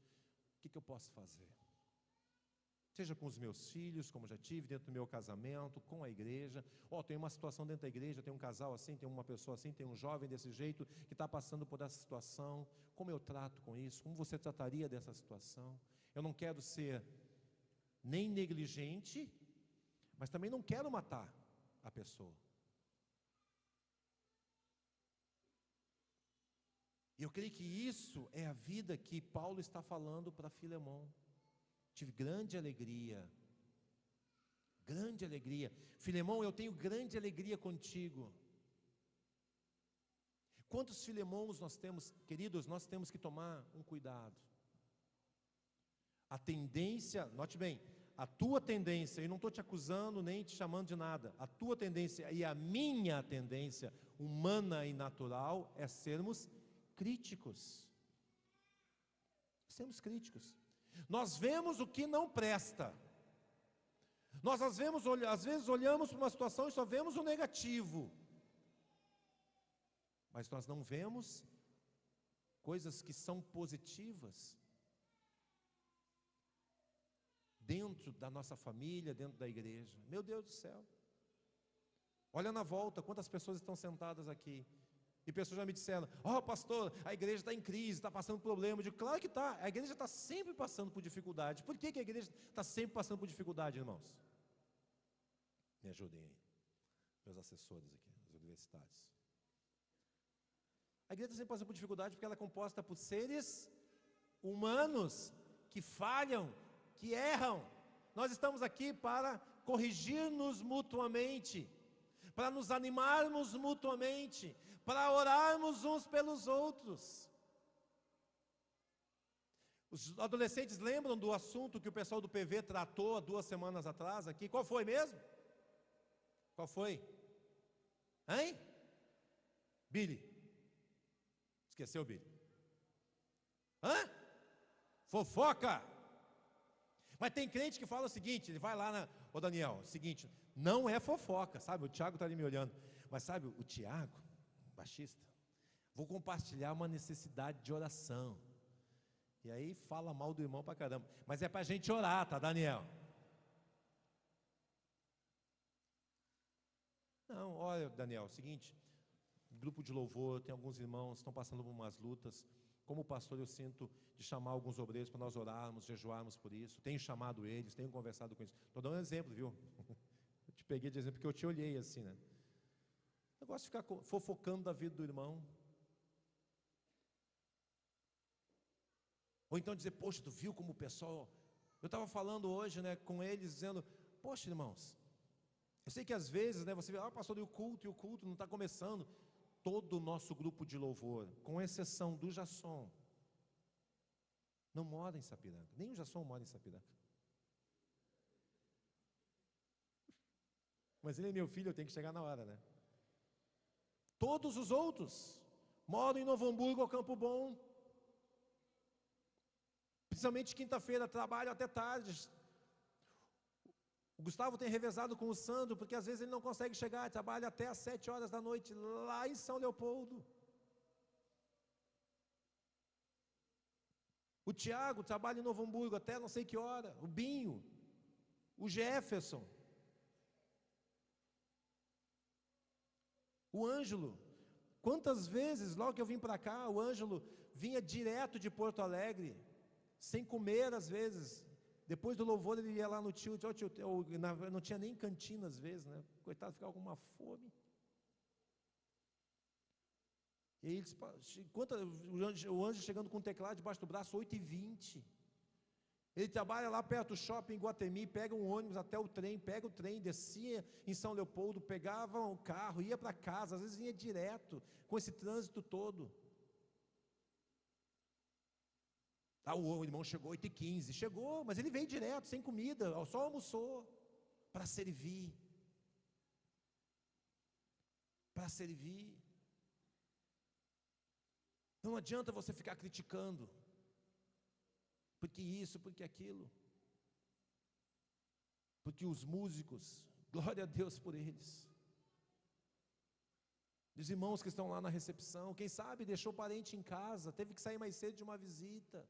O que eu posso fazer? Seja com os meus filhos, como já tive, dentro do meu casamento, com a igreja. Tem uma situação dentro da igreja, tem um casal assim, tem uma pessoa assim, tem um jovem desse jeito, que está passando por essa situação. Como eu trato com isso? Como você trataria dessa situação? Eu não quero ser nem negligente, mas também não quero matar a pessoa. E eu creio que isso é a vida que Paulo está falando para Filemão. Tive grande alegria. Grande alegria. Filemão, eu tenho grande alegria contigo. Quantos Filemãos nós temos, queridos? Nós temos que tomar um cuidado. A tendência, note bem, a tua tendência, eu não estou te acusando nem te chamando de nada, a tua tendência e a minha tendência humana e natural é sermos críticos. Sermos críticos. Nós vemos o que não presta. Nós às vezes olhamos para uma situação e só vemos o negativo. Mas nós não vemos coisas que são positivas dentro da nossa família, dentro da igreja. Meu Deus do céu. Olha na volta, quantas pessoas estão sentadas aqui. E pessoas já me disseram: pastor, a igreja está em crise, está passando problema. Eu digo: claro que está, a igreja está sempre passando por dificuldade. Por que a igreja está sempre passando por dificuldade, irmãos? Me ajudem aí, meus assessores aqui, os universitários. A igreja está sempre passando por dificuldade porque ela é composta por seres humanos que falham, que erram. Nós estamos aqui para corrigir-nos mutuamente, para nos animarmos mutuamente, para orarmos uns pelos outros. Os adolescentes lembram do assunto que o pessoal do PV tratou há 2 semanas atrás aqui? Qual foi mesmo? Qual foi? Hein? Billy. Esqueceu, Billy? Fofoca. Mas tem crente que fala o seguinte, ele vai lá ô Daniel, seguinte, não é fofoca, sabe? O Tiago está ali me olhando. Mas sabe, o Tiago, baixista, vou compartilhar uma necessidade de oração. E aí fala mal do irmão pra caramba. Mas é pra gente orar, tá, Daniel? Não, olha, Daniel, é o seguinte, grupo de louvor, tem alguns irmãos que estão passando por umas lutas. Como pastor, eu sinto de chamar alguns obreiros para nós orarmos, jejuarmos por isso. Tenho chamado eles, tenho conversado com eles. Estou dando um exemplo, viu? Eu te peguei de exemplo porque eu te olhei assim, né? Eu gosto de ficar fofocando da vida do irmão. Ou então dizer: poxa, tu viu como o pessoal... Eu estava falando hoje, né, com eles, dizendo: poxa, irmãos, eu sei que às vezes, né, você vê, pastor, e o culto não está começando. Todo o nosso grupo de louvor, com exceção do Jasson, não mora em Sapiranga. Nem o Jasson mora em Sapiranga. Mas ele é meu filho, eu tenho que chegar na hora, né? Todos os outros moram em Novo Hamburgo ou Campo Bom. Principalmente quinta-feira, trabalho até tarde. O Gustavo tem revezado com o Sandro, porque às vezes ele não consegue chegar, trabalha até às 7 horas da noite, lá em São Leopoldo. O Tiago trabalha em Novo Hamburgo até não sei que hora. O Binho, o Jefferson, o Ângelo. Quantas vezes, logo que eu vim para cá, o Ângelo vinha direto de Porto Alegre, sem comer às vezes. Depois do louvor ele ia lá no tio, não tinha nem cantina às vezes, né? Coitado, ficava com uma fome. E aí, o anjo chegando com o teclado debaixo do braço, 8h20. Ele trabalha lá perto do shopping em Guatemi, pega um ônibus até o trem, pega o trem, descia em São Leopoldo, pegava o carro, ia para casa, às vezes vinha direto, com esse trânsito todo. O irmão chegou 8h15, chegou, mas ele veio direto, sem comida, só almoçou, para servir. Para servir. Não adianta você ficar criticando, porque isso, porque aquilo, porque os músicos, glória a Deus por eles, os irmãos que estão lá na recepção, quem sabe deixou parente em casa, teve que sair mais cedo de uma visita,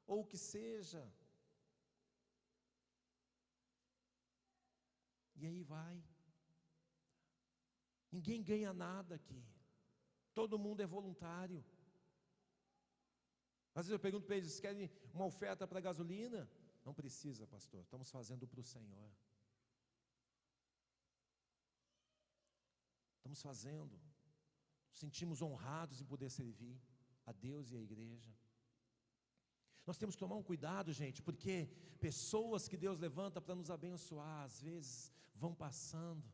ou o que seja. E aí vai. Ninguém ganha nada aqui. Todo mundo é voluntário. Às vezes eu pergunto para eles: vocês querem uma oferta para gasolina? Não precisa, pastor, estamos fazendo para o Senhor. Estamos fazendo. Sentimos honrados em poder servir a Deus e a igreja. Nós temos que tomar um cuidado, gente, porque pessoas que Deus levanta para nos abençoar, às vezes vão passando.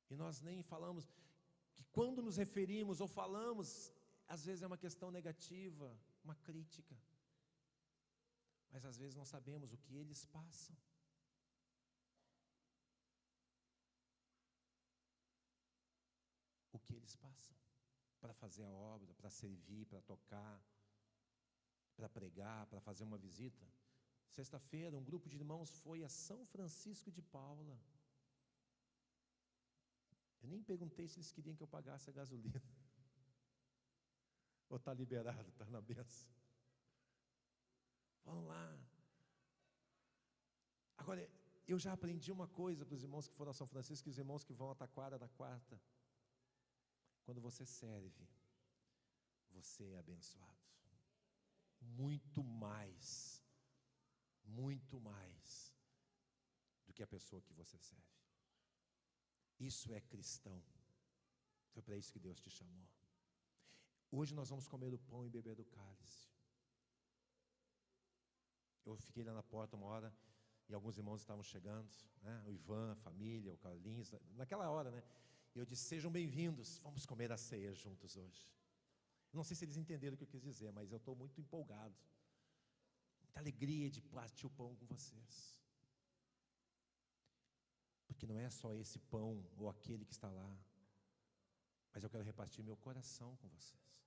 E nós nem falamos, que quando nos referimos ou falamos, às vezes é uma questão negativa, uma crítica. Mas às vezes não sabemos o que eles passam. O que eles passam para fazer a obra, para servir, para tocar, para pregar, para fazer uma visita. Sexta-feira, um grupo de irmãos foi a São Francisco de Paula. Eu nem perguntei se eles queriam que eu pagasse a gasolina. Ou está liberado, está na benção. Vamos lá. Agora, eu já aprendi uma coisa para os irmãos que foram a São Francisco e os irmãos que vão a Taquara da Quarta. Quando você serve, você é abençoado. Muito mais do que a pessoa que você serve. Isso é cristão. Foi para isso que Deus te chamou. Hoje nós vamos comer o pão e beber do cálice. Eu fiquei lá na porta uma hora e alguns irmãos estavam chegando, né? O Ivan, a família, o Carlinhos, naquela hora, né? E eu disse: sejam bem-vindos, vamos comer a ceia juntos hoje. Não sei se eles entenderam o que eu quis dizer, mas eu estou muito empolgado. Muita alegria de partir o pão com vocês. Porque não é só esse pão ou aquele que está lá, mas eu quero repartir meu coração com vocês,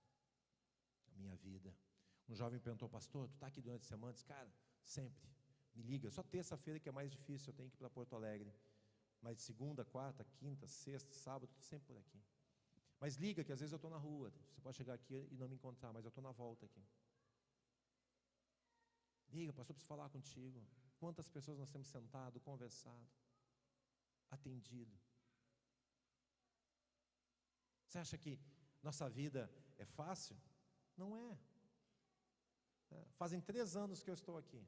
a minha vida. Um jovem me perguntou: pastor, tu está aqui durante a semana? Eu disse: cara, sempre, me liga, só terça-feira que é mais difícil, eu tenho que ir para Porto Alegre, mas segunda, quarta, quinta, sexta, sábado, estou sempre por aqui. Mas liga, que às vezes eu estou na rua, você pode chegar aqui e não me encontrar, mas eu estou na volta aqui. Liga, pastor, preciso falar contigo. Quantas pessoas nós temos sentado, conversado, atendido. Você acha que nossa vida é fácil? Não é. Fazem 3 anos que eu estou aqui.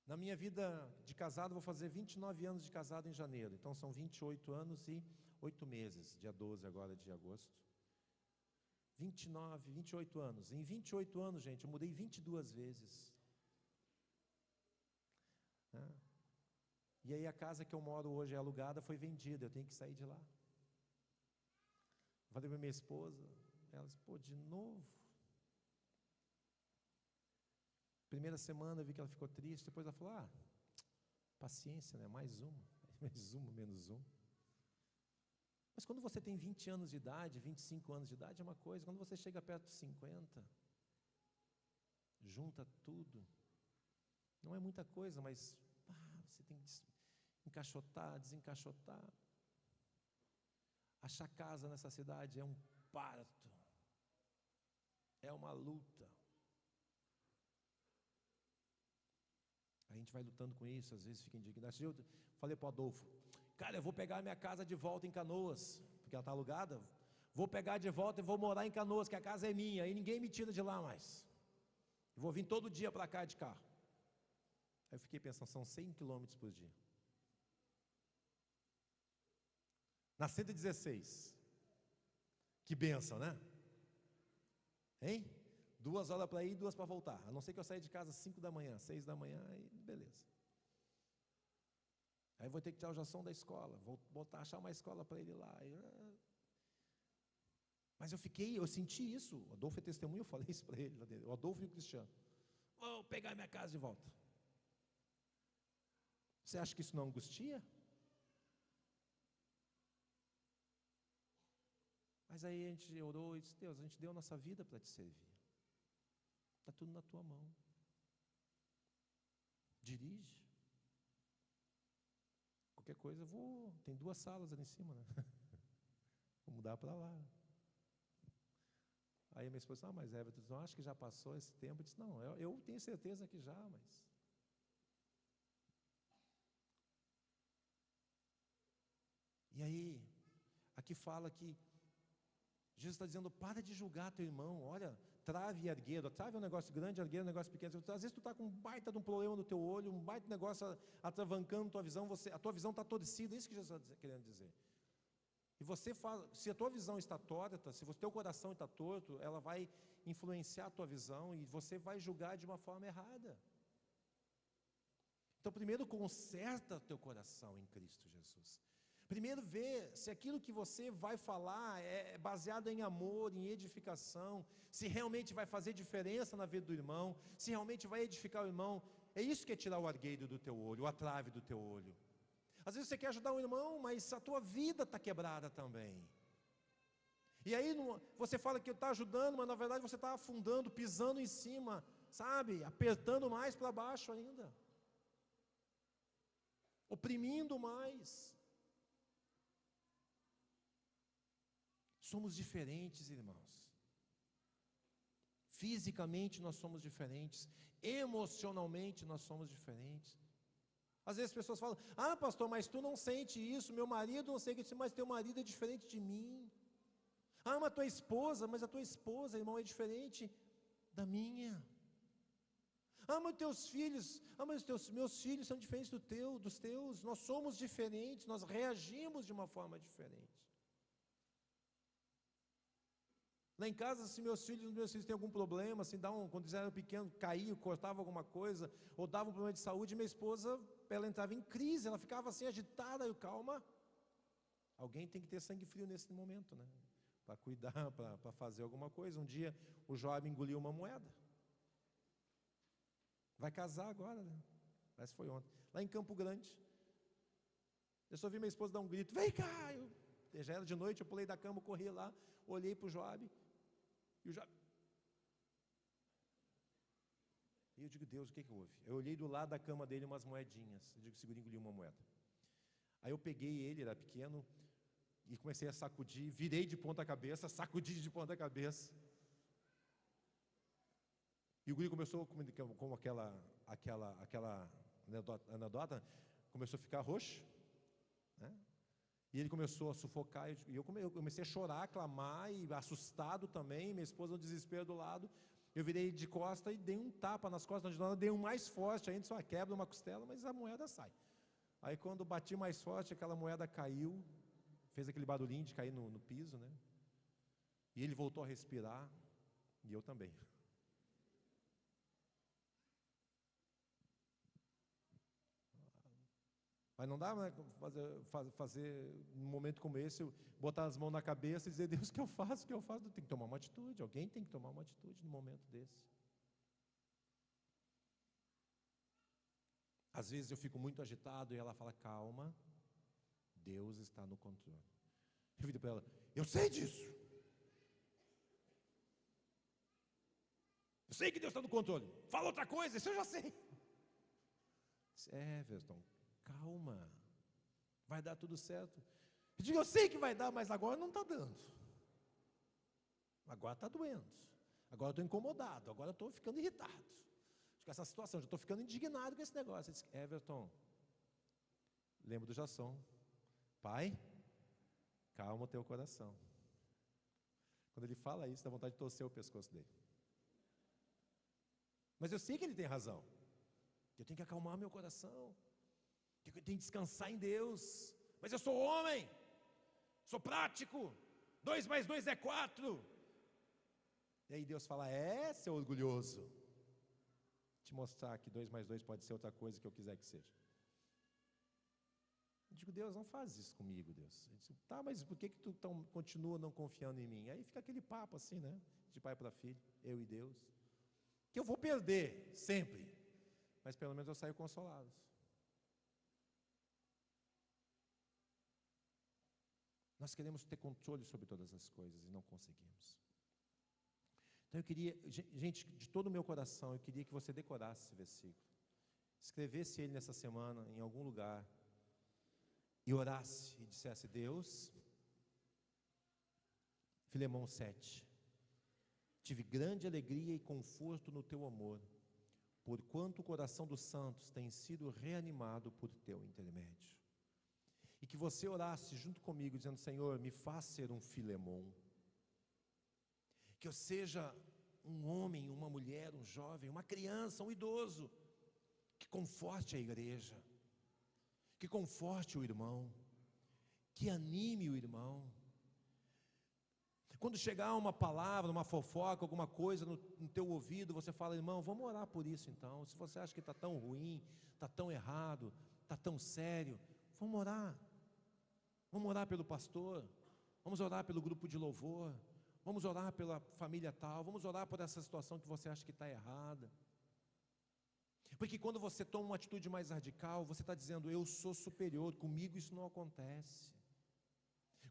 Na minha vida de casado, vou fazer 29 anos de casado em janeiro. Então são 28 anos e 8 meses, dia 12 agora de agosto. 28 anos. Em 28 anos, gente, eu mudei 22 vezes. E aí a casa que eu moro hoje é alugada, foi vendida, eu tenho que sair de lá. Falei para minha esposa, ela disse: pô, de novo? Primeira semana eu vi que ela ficou triste, depois ela falou: ah, paciência, né? Mais uma, menos um. Mas quando você tem 20 anos de idade, 25 anos de idade é uma coisa, quando você chega perto de 50, junta tudo, não é muita coisa, mas você tem que encaixotar, desencaixotar. Achar casa nessa cidade é um parto, é uma luta. A gente vai lutando com isso, às vezes fica indignado. Eu falei para o Adolfo: cara, eu vou pegar a minha casa de volta em Canoas, porque ela está alugada. Vou pegar de volta e vou morar em Canoas, que a casa é minha, e ninguém me tira de lá mais. Vou vir todo dia para cá de carro. Aí eu fiquei pensando, são 100 quilômetros por dia. Na 116. Que bênção, né? Hein? 2 horas para ir e 2 para voltar. A não ser que eu saia de casa às 5 da manhã, 6 da manhã, aí beleza. Aí vou ter que tirar o Jason da escola, vou achar uma escola para ele lá. Mas eu senti isso. O Adolfo é testemunho, eu falei isso para ele, o Adolfo e o Cristiano. Vou pegar minha casa de volta. Você acha que isso não angustia? Mas aí a gente orou e disse: Deus, a gente deu a nossa vida para te servir. Está tudo na tua mão. Dirige. Qualquer coisa eu vou. Tem 2 salas ali em cima, né? Vou mudar para lá. Aí minha esposa disse, mas Everton, não acho que já passou esse tempo? Eu disse, não, eu tenho certeza que já, mas... E aí, aqui fala que Jesus está dizendo, para de julgar teu irmão, olha, trave e argueiro. Trave é um negócio grande, argueiro é um negócio pequeno. Às vezes tu está com um baita de um problema no teu olho, um baita negócio atravancando tua visão, a tua visão está torcida, é isso que Jesus está querendo dizer. E você fala, se a tua visão está torta, se o teu coração está torto, ela vai influenciar a tua visão e você vai julgar de uma forma errada. Então primeiro conserta teu coração em Cristo Jesus. Primeiro vê se aquilo que você vai falar é baseado em amor, em edificação, se realmente vai fazer diferença na vida do irmão, se realmente vai edificar o irmão. É isso que é tirar o argueiro do teu olho, a trave do teu olho. Às vezes você quer ajudar o irmão, mas a tua vida está quebrada também. E aí você fala que está ajudando, mas na verdade você está afundando, pisando em cima, sabe? Apertando mais para baixo ainda. Oprimindo mais. Somos diferentes, irmãos. Fisicamente nós somos diferentes. Emocionalmente nós somos diferentes. Às vezes as pessoas falam, pastor, mas tu não sente isso, meu marido não sente isso, mas teu marido é diferente de mim. Mas tua esposa, mas a tua esposa, irmão, é diferente da minha. Mas teus filhos, mas meus filhos são diferentes dos teus. Nós somos diferentes, nós reagimos de uma forma diferente. Lá em casa, se meus filhos têm algum problema, assim, quando eles eram pequenos, caíam, cortavam alguma coisa, ou davam um problema de saúde, minha esposa, ela entrava em crise, ela ficava assim agitada, eu, calma. Alguém tem que ter sangue frio nesse momento, né? Para cuidar, para fazer alguma coisa. Um dia, o jovem engoliu uma moeda. Vai casar agora, né? Parece que foi ontem. Lá em Campo Grande, eu só vi minha esposa dar um grito, vem cá! Já era de noite, eu pulei da cama, corri lá, olhei para o Joab, e o Joab... E eu digo, Deus, o que houve? Eu olhei do lado da cama dele umas moedinhas, eu digo, segura, engoliu uma moeda. Aí eu peguei ele, era pequeno, e comecei a sacudir, virei de ponta cabeça, sacudi de ponta cabeça. E o guri começou, como aquela anedota, começou a ficar roxo, né? E ele começou a sufocar, e eu comecei a chorar, a clamar, e assustado também, minha esposa no desespero do lado. Eu virei de costa e dei um tapa nas costas, dei um mais forte, ainda só quebra uma costela, mas a moeda sai. Aí quando bati mais forte, aquela moeda caiu, fez aquele barulhinho de cair no piso, né? E ele voltou a respirar, e eu também. Mas não dá, né, fazer num momento como esse, botar as mãos na cabeça e dizer, Deus, o que eu faço? O que eu faço? Tem que tomar uma atitude, alguém tem que tomar uma atitude num momento desse. Às vezes eu fico muito agitado e ela fala, calma, Deus está no controle. Eu viro para ela, eu sei disso. Eu sei que Deus está no controle. Fala outra coisa, isso eu já sei. Everton, calma, vai dar tudo certo. Eu digo, eu sei que vai dar, mas agora não está dando. Agora está doendo. Agora eu estou incomodado, agora eu estou ficando irritado com essa situação, já estou ficando indignado com esse negócio. Ele disse, Everton, lembra do Jasson, pai, calma o teu coração. Quando ele fala isso, dá vontade de torcer o pescoço dele. Mas eu sei que ele tem razão. Eu tenho que acalmar meu coração. Eu tenho que descansar em Deus. Mas eu sou homem. Sou prático. 2 mais 2 é 4. E aí Deus fala, seu orgulhoso. Te mostrar que 2 mais 2 pode ser outra coisa que eu quiser que seja. Eu digo, Deus, não faz isso comigo, Deus. Ele disse, tá, mas por que tu continua não confiando em mim? Aí fica aquele papo assim, né? De pai para filho, eu e Deus. Que eu vou perder, sempre. Mas pelo menos eu saio consolado. Nós queremos ter controle sobre todas as coisas e não conseguimos. Então eu queria, gente, de todo o meu coração, eu queria que você decorasse esse versículo. Escrevesse ele nessa semana, em algum lugar, e orasse e dissesse, Deus, Filemão 7, Tive grande alegria e conforto no teu amor, porquanto o coração dos santos tem sido reanimado por teu intermédio. E que você orasse junto comigo, dizendo: Senhor, me faz ser um Filemon. Que eu seja um homem, uma mulher, um jovem, uma criança, um idoso, que conforte a igreja, que conforte o irmão, que anime o irmão. Quando chegar uma palavra, uma fofoca, alguma coisa no teu ouvido, você fala: irmão, vamos orar por isso então. Se você acha que está tão ruim, está tão errado, está tão sério, vamos orar. Vamos orar pelo pastor, vamos orar pelo grupo de louvor, vamos orar pela família tal, vamos orar por essa situação que você acha que está errada. Porque quando você toma uma atitude mais radical, você está dizendo: eu sou superior, comigo isso não acontece.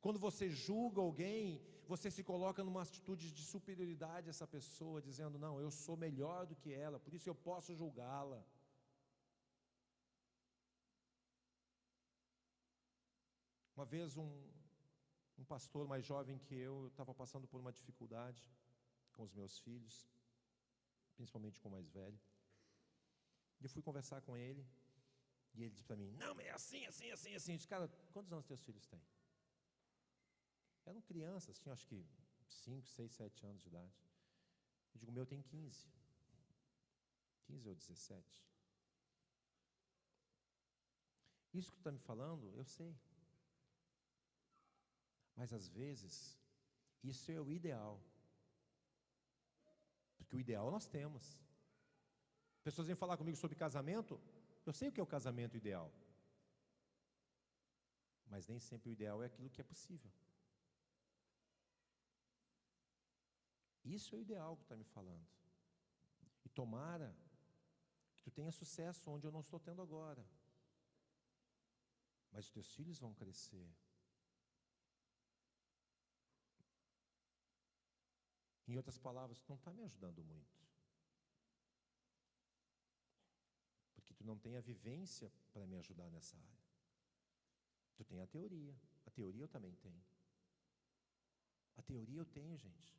Quando você julga alguém, você se coloca numa atitude de superioridade a essa pessoa, dizendo: não, eu sou melhor do que ela, por isso eu posso julgá-la. Uma vez um pastor mais jovem que eu estava passando por uma dificuldade com os meus filhos, principalmente com o mais velho. E eu fui conversar com ele, e ele disse para mim: não, mas é assim, assim, assim, assim. Eu disse: cara, quantos anos teus filhos têm? Eram crianças, tinham acho que 5, 6, 7 anos de idade. Eu digo: o meu tem 15 ou 17. Isso que tu está me falando, eu sei. Mas às vezes, isso é o ideal. Porque o ideal nós temos. Pessoas vêm falar comigo sobre casamento, eu sei o que é o casamento ideal. Mas nem sempre o ideal é aquilo que é possível. Isso é o ideal que tu está me falando. E tomara que tu tenha sucesso onde eu não estou tendo agora. Mas os teus filhos vão crescer. Em outras palavras, tu não está me ajudando muito. Porque tu não tem a vivência para me ajudar nessa área. Tu tem a teoria eu também tenho. A teoria eu tenho, gente.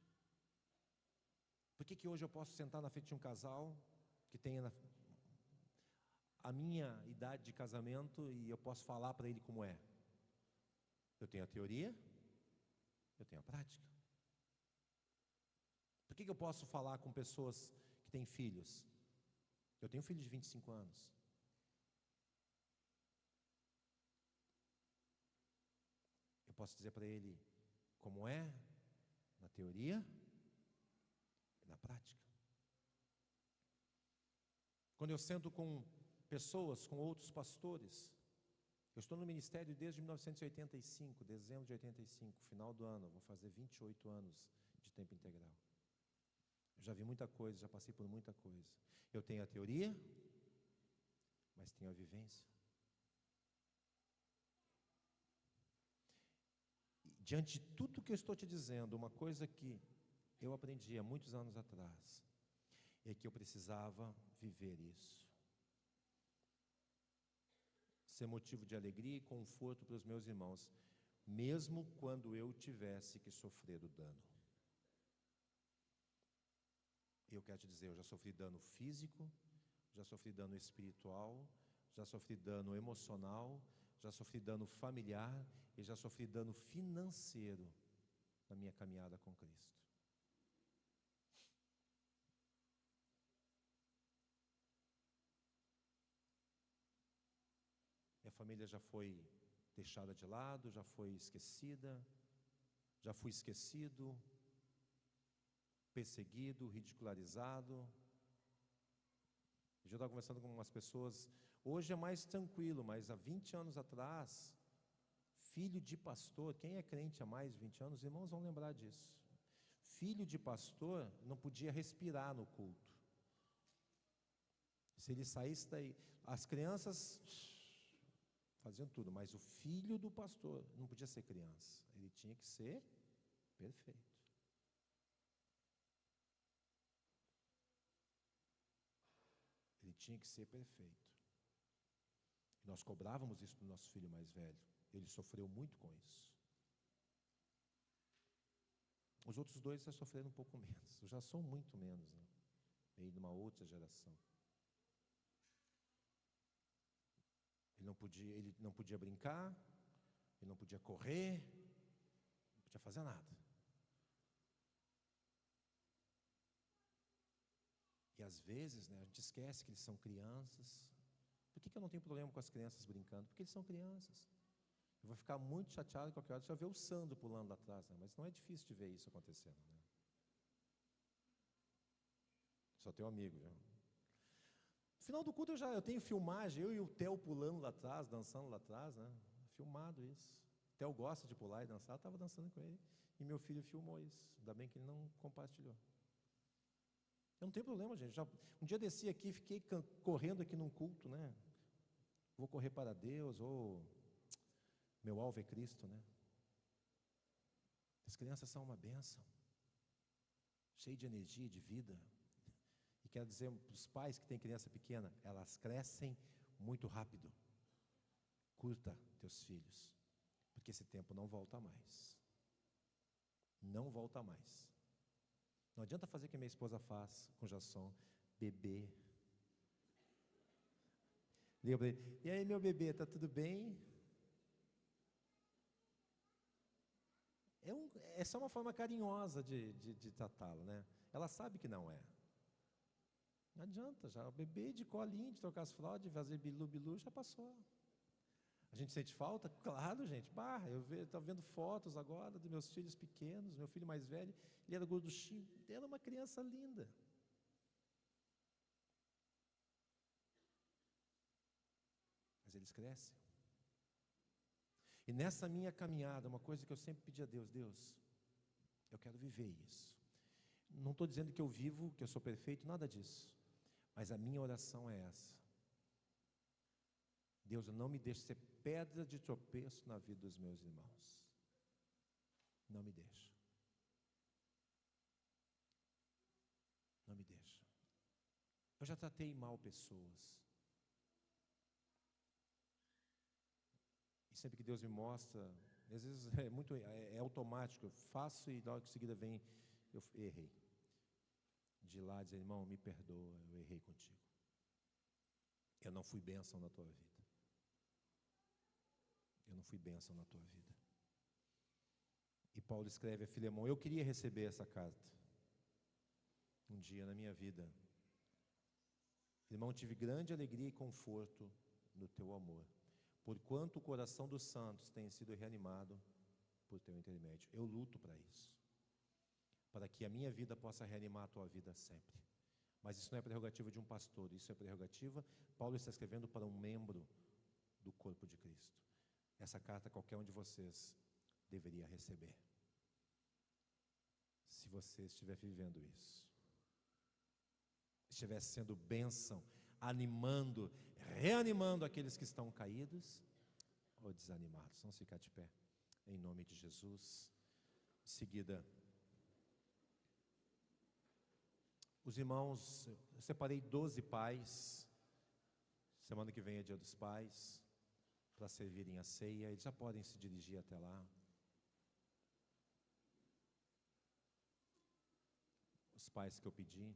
Por que hoje eu posso sentar na frente de um casal que tenha a minha idade de casamento e eu posso falar para ele como é? Eu tenho a teoria, eu tenho a prática. Por que eu posso falar com pessoas que têm filhos? Eu tenho um filho de 25 anos. Eu posso dizer para ele como é, na teoria e na prática. Quando eu sento com pessoas, com outros pastores, eu estou no ministério desde 1985, dezembro de 85, final do ano, vou fazer 28 anos de tempo integral. Eu já vi muita coisa, já passei por muita coisa. Eu tenho a teoria, mas tenho a vivência. E, diante de tudo que eu estou te dizendo, uma coisa que eu aprendi há muitos anos atrás, é que eu precisava viver isso. Ser motivo de alegria e conforto para os meus irmãos, mesmo quando eu tivesse que sofrer o dano. E eu quero te dizer, eu já sofri dano físico, já sofri dano espiritual, já sofri dano emocional, já sofri dano familiar e já sofri dano financeiro na minha caminhada com Cristo. Minha família já foi deixada de lado, já foi esquecida, já fui esquecido, perseguido, ridicularizado. Eu já estava conversando com umas pessoas, hoje é mais tranquilo, mas há 20 anos atrás, filho de pastor, quem é crente há mais de 20 anos, os irmãos vão lembrar disso. Filho de pastor não podia respirar no culto. Se ele saísse daí, as crianças faziam tudo, mas o filho do pastor não podia ser criança, ele tinha que ser perfeito. Ele tinha que ser perfeito. E nós cobrávamos isso do nosso filho mais velho. Ele sofreu muito com isso. Os outros dois já sofreram um pouco menos. Eu já sou muito menos, né? Veio de uma outra geração. Ele não podia brincar, ele não podia correr, não podia fazer nada. E às vezes, né, a gente esquece que eles são crianças. Por que eu não tenho problema com as crianças brincando? Porque eles são crianças. Eu vou ficar muito chateado qualquer hora de já ver o Sandro pulando lá atrás, né? Mas não é difícil de ver isso acontecendo, né? Só teu amigo, já. No final do culto eu tenho filmagem, eu e o Theo pulando lá atrás, dançando lá atrás, né? Filmado isso. O Theo gosta de pular e dançar, eu estava dançando com ele. E meu filho filmou isso. Ainda bem que ele não compartilhou. Eu não tenho problema, gente. Um dia desci aqui e fiquei correndo aqui num culto, né? Vou correr para Deus, ou meu alvo é Cristo, né? As crianças são uma bênção, cheio de energia, de vida. E quero dizer para os pais que têm criança pequena, elas crescem muito rápido. Curta teus filhos, porque esse tempo não volta mais. Não volta mais. Não adianta fazer o que minha esposa faz com o Jasson, bebê. Liga para ele, e aí meu bebê, está tudo bem? É só uma forma carinhosa de tratá-lo, né? Ela sabe que não é. Não adianta, já o bebê de colinho, de trocar as fraldas, de fazer bilu-bilu, já passou. A gente sente falta? Claro, gente. Eu estou vendo fotos agora dos meus filhos pequenos, meu filho mais velho, ele era gorduchinho, era uma criança linda. Mas eles crescem. E nessa minha caminhada, uma coisa que eu sempre pedi a Deus, Deus, eu quero viver isso. Não estou dizendo que eu vivo, que eu sou perfeito, nada disso. Mas a minha oração é essa. Deus, não me deixe ser pedra de tropeço na vida dos meus irmãos. Não me deixe. Não me deixe. Eu já tratei mal pessoas. E sempre que Deus me mostra, às vezes é automático, eu faço e logo em seguida vem, eu errei. De lá dizer, irmão, me perdoa, eu errei contigo. Eu não fui bênção na tua vida. Eu não fui bênção na tua vida. E Paulo escreve a Filemão, eu queria receber essa carta. Um dia na minha vida. Irmão, tive grande alegria e conforto no teu amor, porquanto o coração dos santos tem sido reanimado por teu intermédio. Eu luto para isso, para que a minha vida possa reanimar a tua vida sempre. Mas isso não é prerrogativa de um pastor, isso é prerrogativa, Paulo está escrevendo para um membro do corpo de Cristo. Essa carta qualquer um de vocês deveria receber, se você estiver vivendo isso, estiver sendo bênção, animando, reanimando aqueles que estão caídos ou desanimados. Vamos ficar de pé, em nome de Jesus. Em seguida, os irmãos, eu separei 12 pais, semana que vem é dia dos pais, para servirem a ceia, eles já podem se dirigir até lá. Os pais que eu pedi.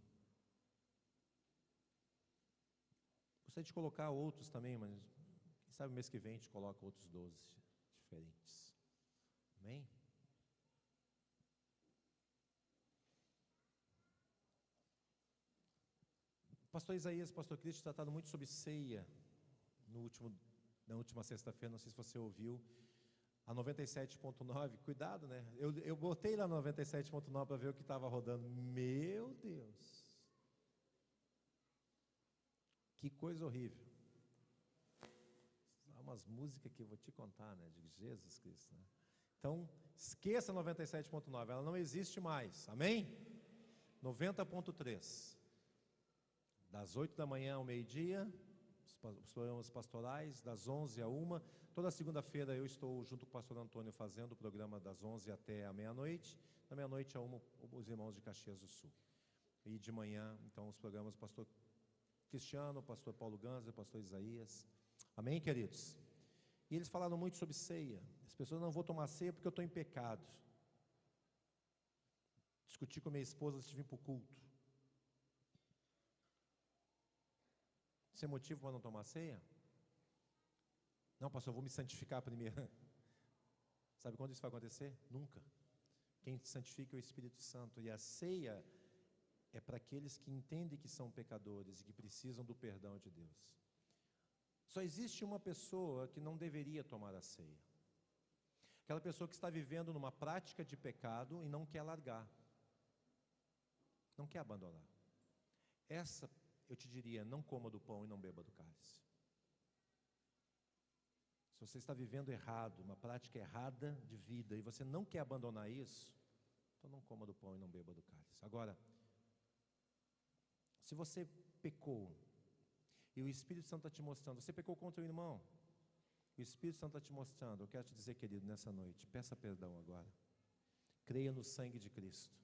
Gostaria de colocar outros também, mas quem sabe mês que vem a gente coloca outros 12 diferentes. Amém? Pastor Isaías, pastor Cristo, trataram muito sobre ceia na última sexta-feira, não sei se você ouviu, a 97.9, cuidado, né? Eu botei lá no 97.9 para ver o que estava rodando. Meu Deus! Que coisa horrível. Há umas músicas que eu vou te contar, né? De Jesus Cristo, né? Então, esqueça 97.9, ela não existe mais, amém? 90.3, das 8 da manhã ao meio-dia, os programas pastorais, das 11 a 1, toda segunda-feira eu estou junto com o pastor Antônio fazendo o programa das 11 até a meia-noite, da meia-noite a 1, os irmãos de Caxias do Sul. E de manhã, então, os programas do pastor Cristiano, pastor Paulo Ganza, pastor Isaías, amém, queridos? E eles falaram muito sobre ceia. As pessoas não vão tomar ceia porque eu estou em pecado. discutir com a minha esposa antes de vir para o culto. Isso é motivo para não tomar ceia? Não, pastor, eu vou me santificar primeiro. Sabe quando isso vai acontecer? Nunca. Quem santifica é o Espírito Santo. E a ceia é para aqueles que entendem que são pecadores e que precisam do perdão de Deus. Só existe uma pessoa que não deveria tomar a ceia. Aquela pessoa que está vivendo numa prática de pecado e não quer largar. Não quer abandonar. Essa, eu te diria, não coma do pão e não beba do cálice. Se você está vivendo errado, uma prática errada de vida, e você não quer abandonar isso, então não coma do pão e não beba do cálice. Agora, se você pecou, e o Espírito Santo está te mostrando, você pecou contra o irmão, o Espírito Santo está te mostrando, eu quero te dizer, querido, nessa noite, peça perdão agora, creia no sangue de Cristo,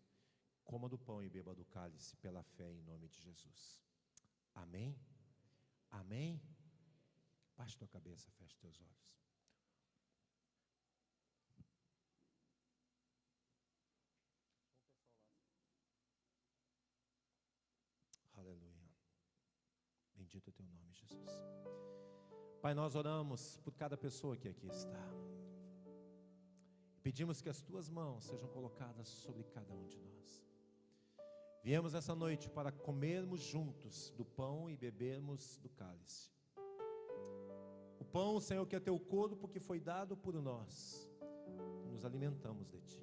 coma do pão e beba do cálice, pela fé em nome de Jesus. Amém? Amém? Baixe tua cabeça, feche teus olhos. Aleluia. Bendito é teu nome, Jesus. Pai, nós oramos por cada pessoa que aqui está. Pedimos que as tuas mãos sejam colocadas sobre cada um de nós. Viemos essa noite para comermos juntos do pão e bebermos do cálice. O pão, Senhor, que é teu corpo que foi dado por nós, nos alimentamos de ti.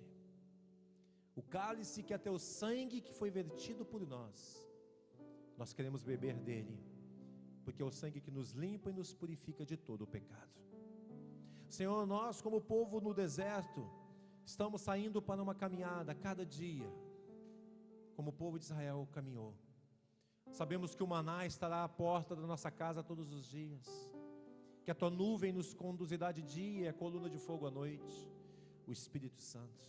O cálice que é teu sangue que foi vertido por nós, nós queremos beber dele, porque é o sangue que nos limpa e nos purifica de todo o pecado. Senhor, nós como povo no deserto, estamos saindo para uma caminhada cada dia, como o povo de Israel caminhou. Sabemos que o maná estará à porta da nossa casa todos os dias, que a tua nuvem nos conduzirá de dia e a coluna de fogo à noite, o Espírito Santo.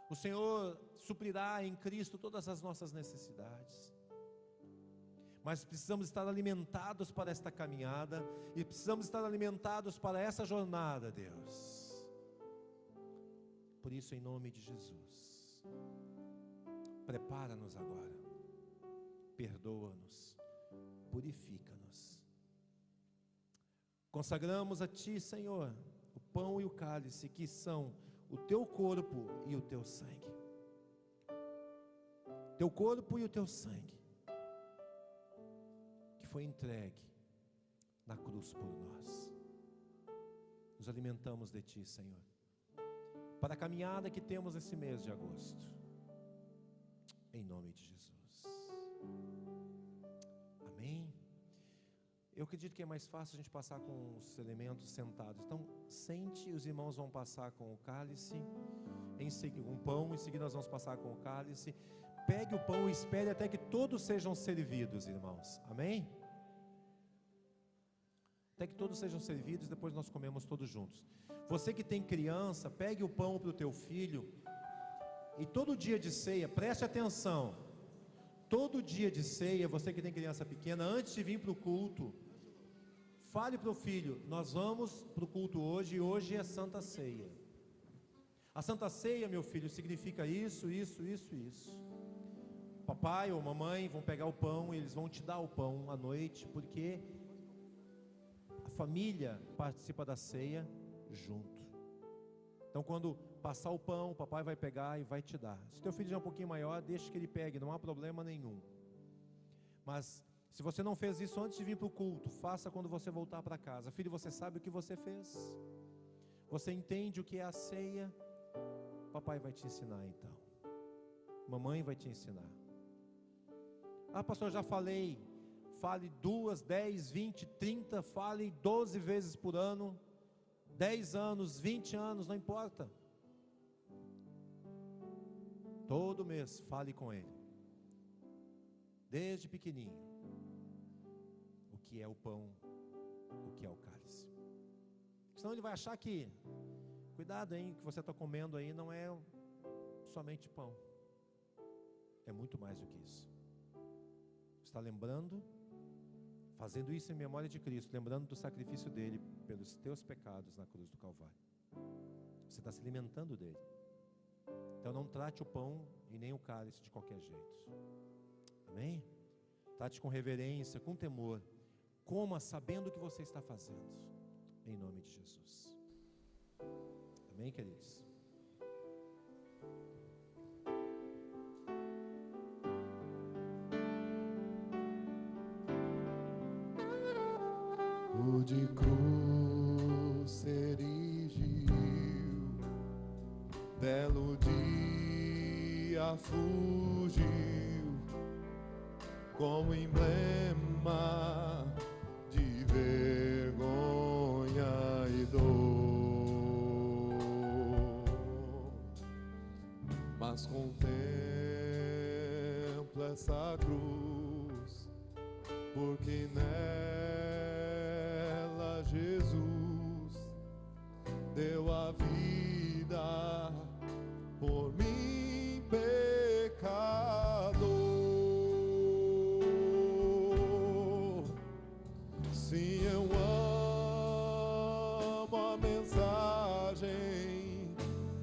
O Senhor suprirá em Cristo todas as nossas necessidades, mas precisamos estar alimentados para esta caminhada, e precisamos estar alimentados para essa jornada, Deus. Por isso, em nome de Jesus, prepara-nos agora, perdoa-nos, purifica-nos. Consagramos a Ti, Senhor, o pão e o cálice, que são o Teu corpo e o Teu sangue. Teu corpo e o Teu sangue, que foi entregue na cruz por nós. Nos alimentamos de Ti, Senhor, para a caminhada que temos esse mês de agosto, em nome de Jesus. Amém. Eu acredito que é mais fácil a gente passar com os elementos sentados. Então, sente, os irmãos vão passar com o cálice, em seguida um pão, em seguida nós vamos passar com o cálice. Pegue o pão e espere até que todos sejam servidos, irmãos. Amém? Até que todos sejam servidos, depois nós comemos todos juntos. Você que tem criança, pegue o pão para o teu filho. E todo dia de ceia, preste atenção. Todo dia de ceia, você que tem criança pequena, antes de vir para o culto, fale para o filho: nós vamos para o culto hoje, e hoje é Santa Ceia. A Santa Ceia, meu filho, significa isso, isso, isso, isso. Papai ou mamãe vão pegar o pão, e eles vão te dar o pão à noite, porque a família participa da ceia junto. Então, quando passar o pão, o papai vai pegar e vai te dar. Se teu filho já é um pouquinho maior, deixa que ele pegue, não há problema nenhum. Mas se você não fez isso antes de vir para o culto, faça quando você voltar para casa. Filho, você sabe o que você fez? Você entende o que é a ceia? Papai vai te ensinar então. Mamãe vai te ensinar. Ah, pastor, já falei. Fale 2, 10, 20, 30, fale 12 vezes por ano, 10 anos, 20 anos, não importa. Todo mês fale com ele, desde pequenininho, o que é o pão, o que é o cálice. Senão ele vai achar que, cuidado, hein, que você está comendo aí não é somente pão, é muito mais do que isso. Está lembrando, fazendo isso em memória de Cristo, lembrando do sacrifício dele pelos teus pecados na cruz do Calvário. Você está se alimentando dele. Então não trate o pão e nem o cálice de qualquer jeito. Amém? Trate com reverência, com temor. Coma sabendo o que você está fazendo. Em nome de Jesus. Amém, queridos? O de cruz se erigiu, belo dia fugiu, como emblema de vergonha e dor. Mas contempla essa cruz, porque nela Jesus deu a vida por mim, pecador. Sim, eu amo a mensagem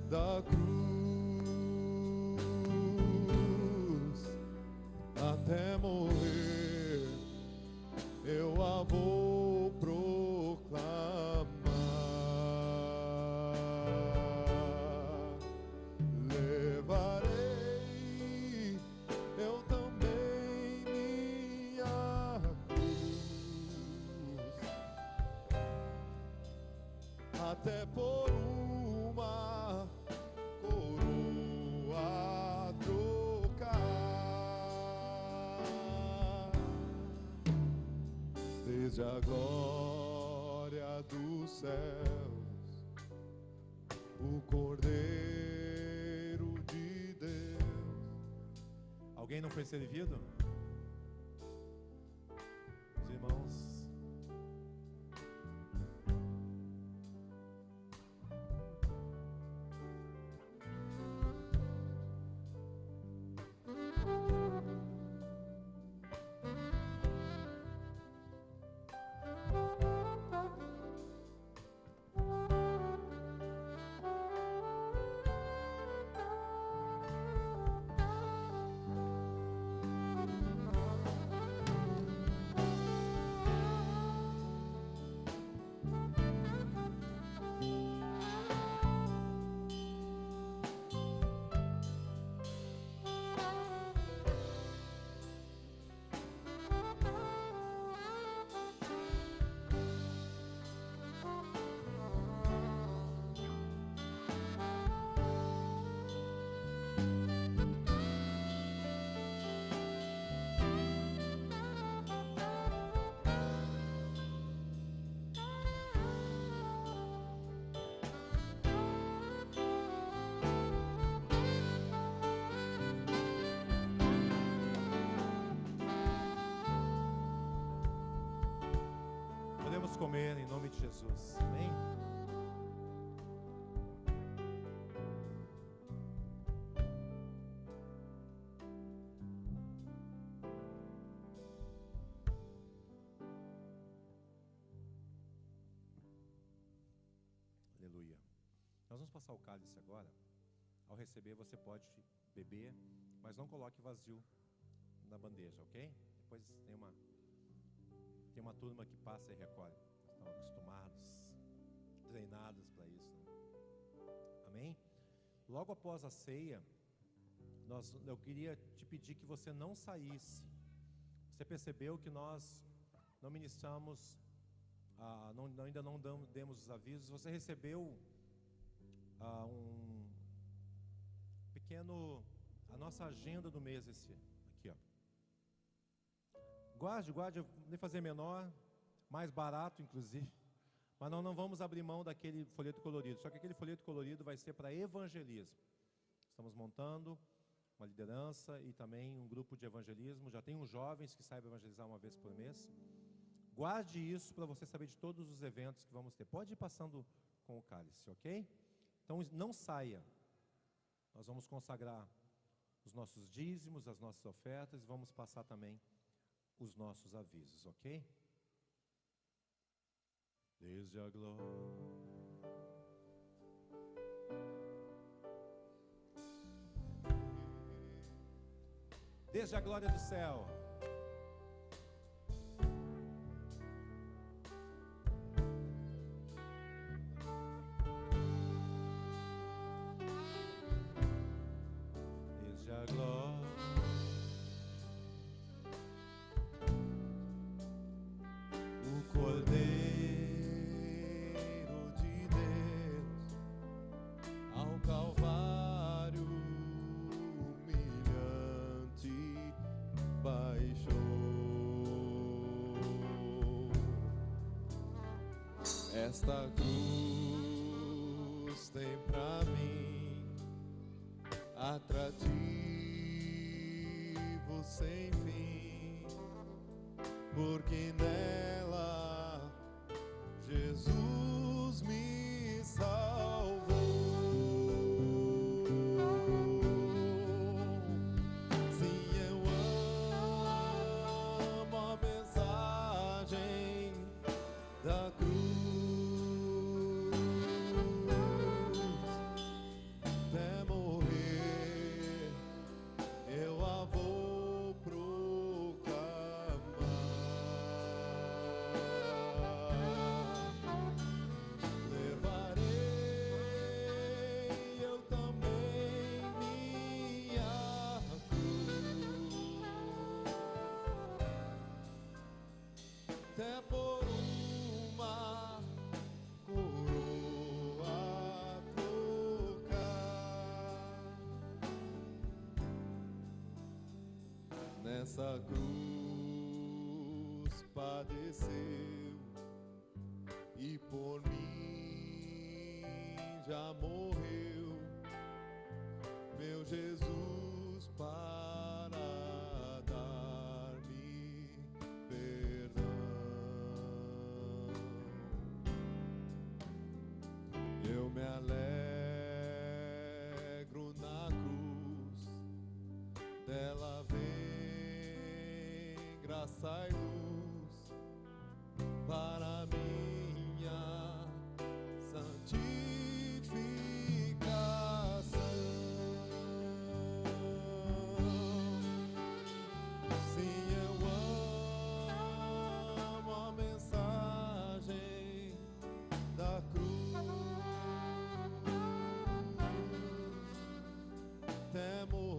da cruz. Até morrer eu a vou proclamar. Levarei eu também minha cruz, até por uma coroa trocar. Desde a glória dos céus, o Cordeiro de Deus. Alguém não foi servido? Os irmãos. Podemos comer em nome de Jesus. Amém? Aleluia. Nós vamos passar o cálice agora. Ao receber, você pode beber, mas não coloque vazio na bandeja, ok? Depois tem uma turma que passa e recolhe. Estão acostumados, treinados para isso, né? Amém? Logo após a ceia, eu queria te pedir que você não saísse. Você percebeu que nós não ministramos, ainda não demos os avisos. Você recebeu um pequeno, a nossa agenda do mês aqui, ó. Guarde, eu vou fazer menor, mais barato inclusive, mas nós não vamos abrir mão daquele folheto colorido, só que aquele folheto colorido vai ser para evangelismo. Estamos montando uma liderança e também um grupo de evangelismo, já tem uns jovens que saibam evangelizar uma vez por mês. Guarde isso para você saber de todos os eventos que vamos ter. Pode ir passando com o cálice, ok? Então não saia, nós vamos consagrar os nossos dízimos, as nossas ofertas e vamos passar também os nossos avisos, ok? Desde a glória desde a glória do céu. Desde a glória, o Cordeiro de Deus ao Calvário humilhante baixou. Esta cruz tem pra mim atrativo sem fim, porque nela Jesus me salvou. Sim, eu amo a mensagem da cruz, até morrer eu a vou proclamar. Levarei eu também minha cruz, até por uma coroa trocar. Nessa cruz padeceu e por mim já morreu, meu Jesus, para dar-me perdão. Eu me alegro na cruz, dela vem graça e luz para minha santificação. Sim, eu amo a mensagem da cruz, até morrer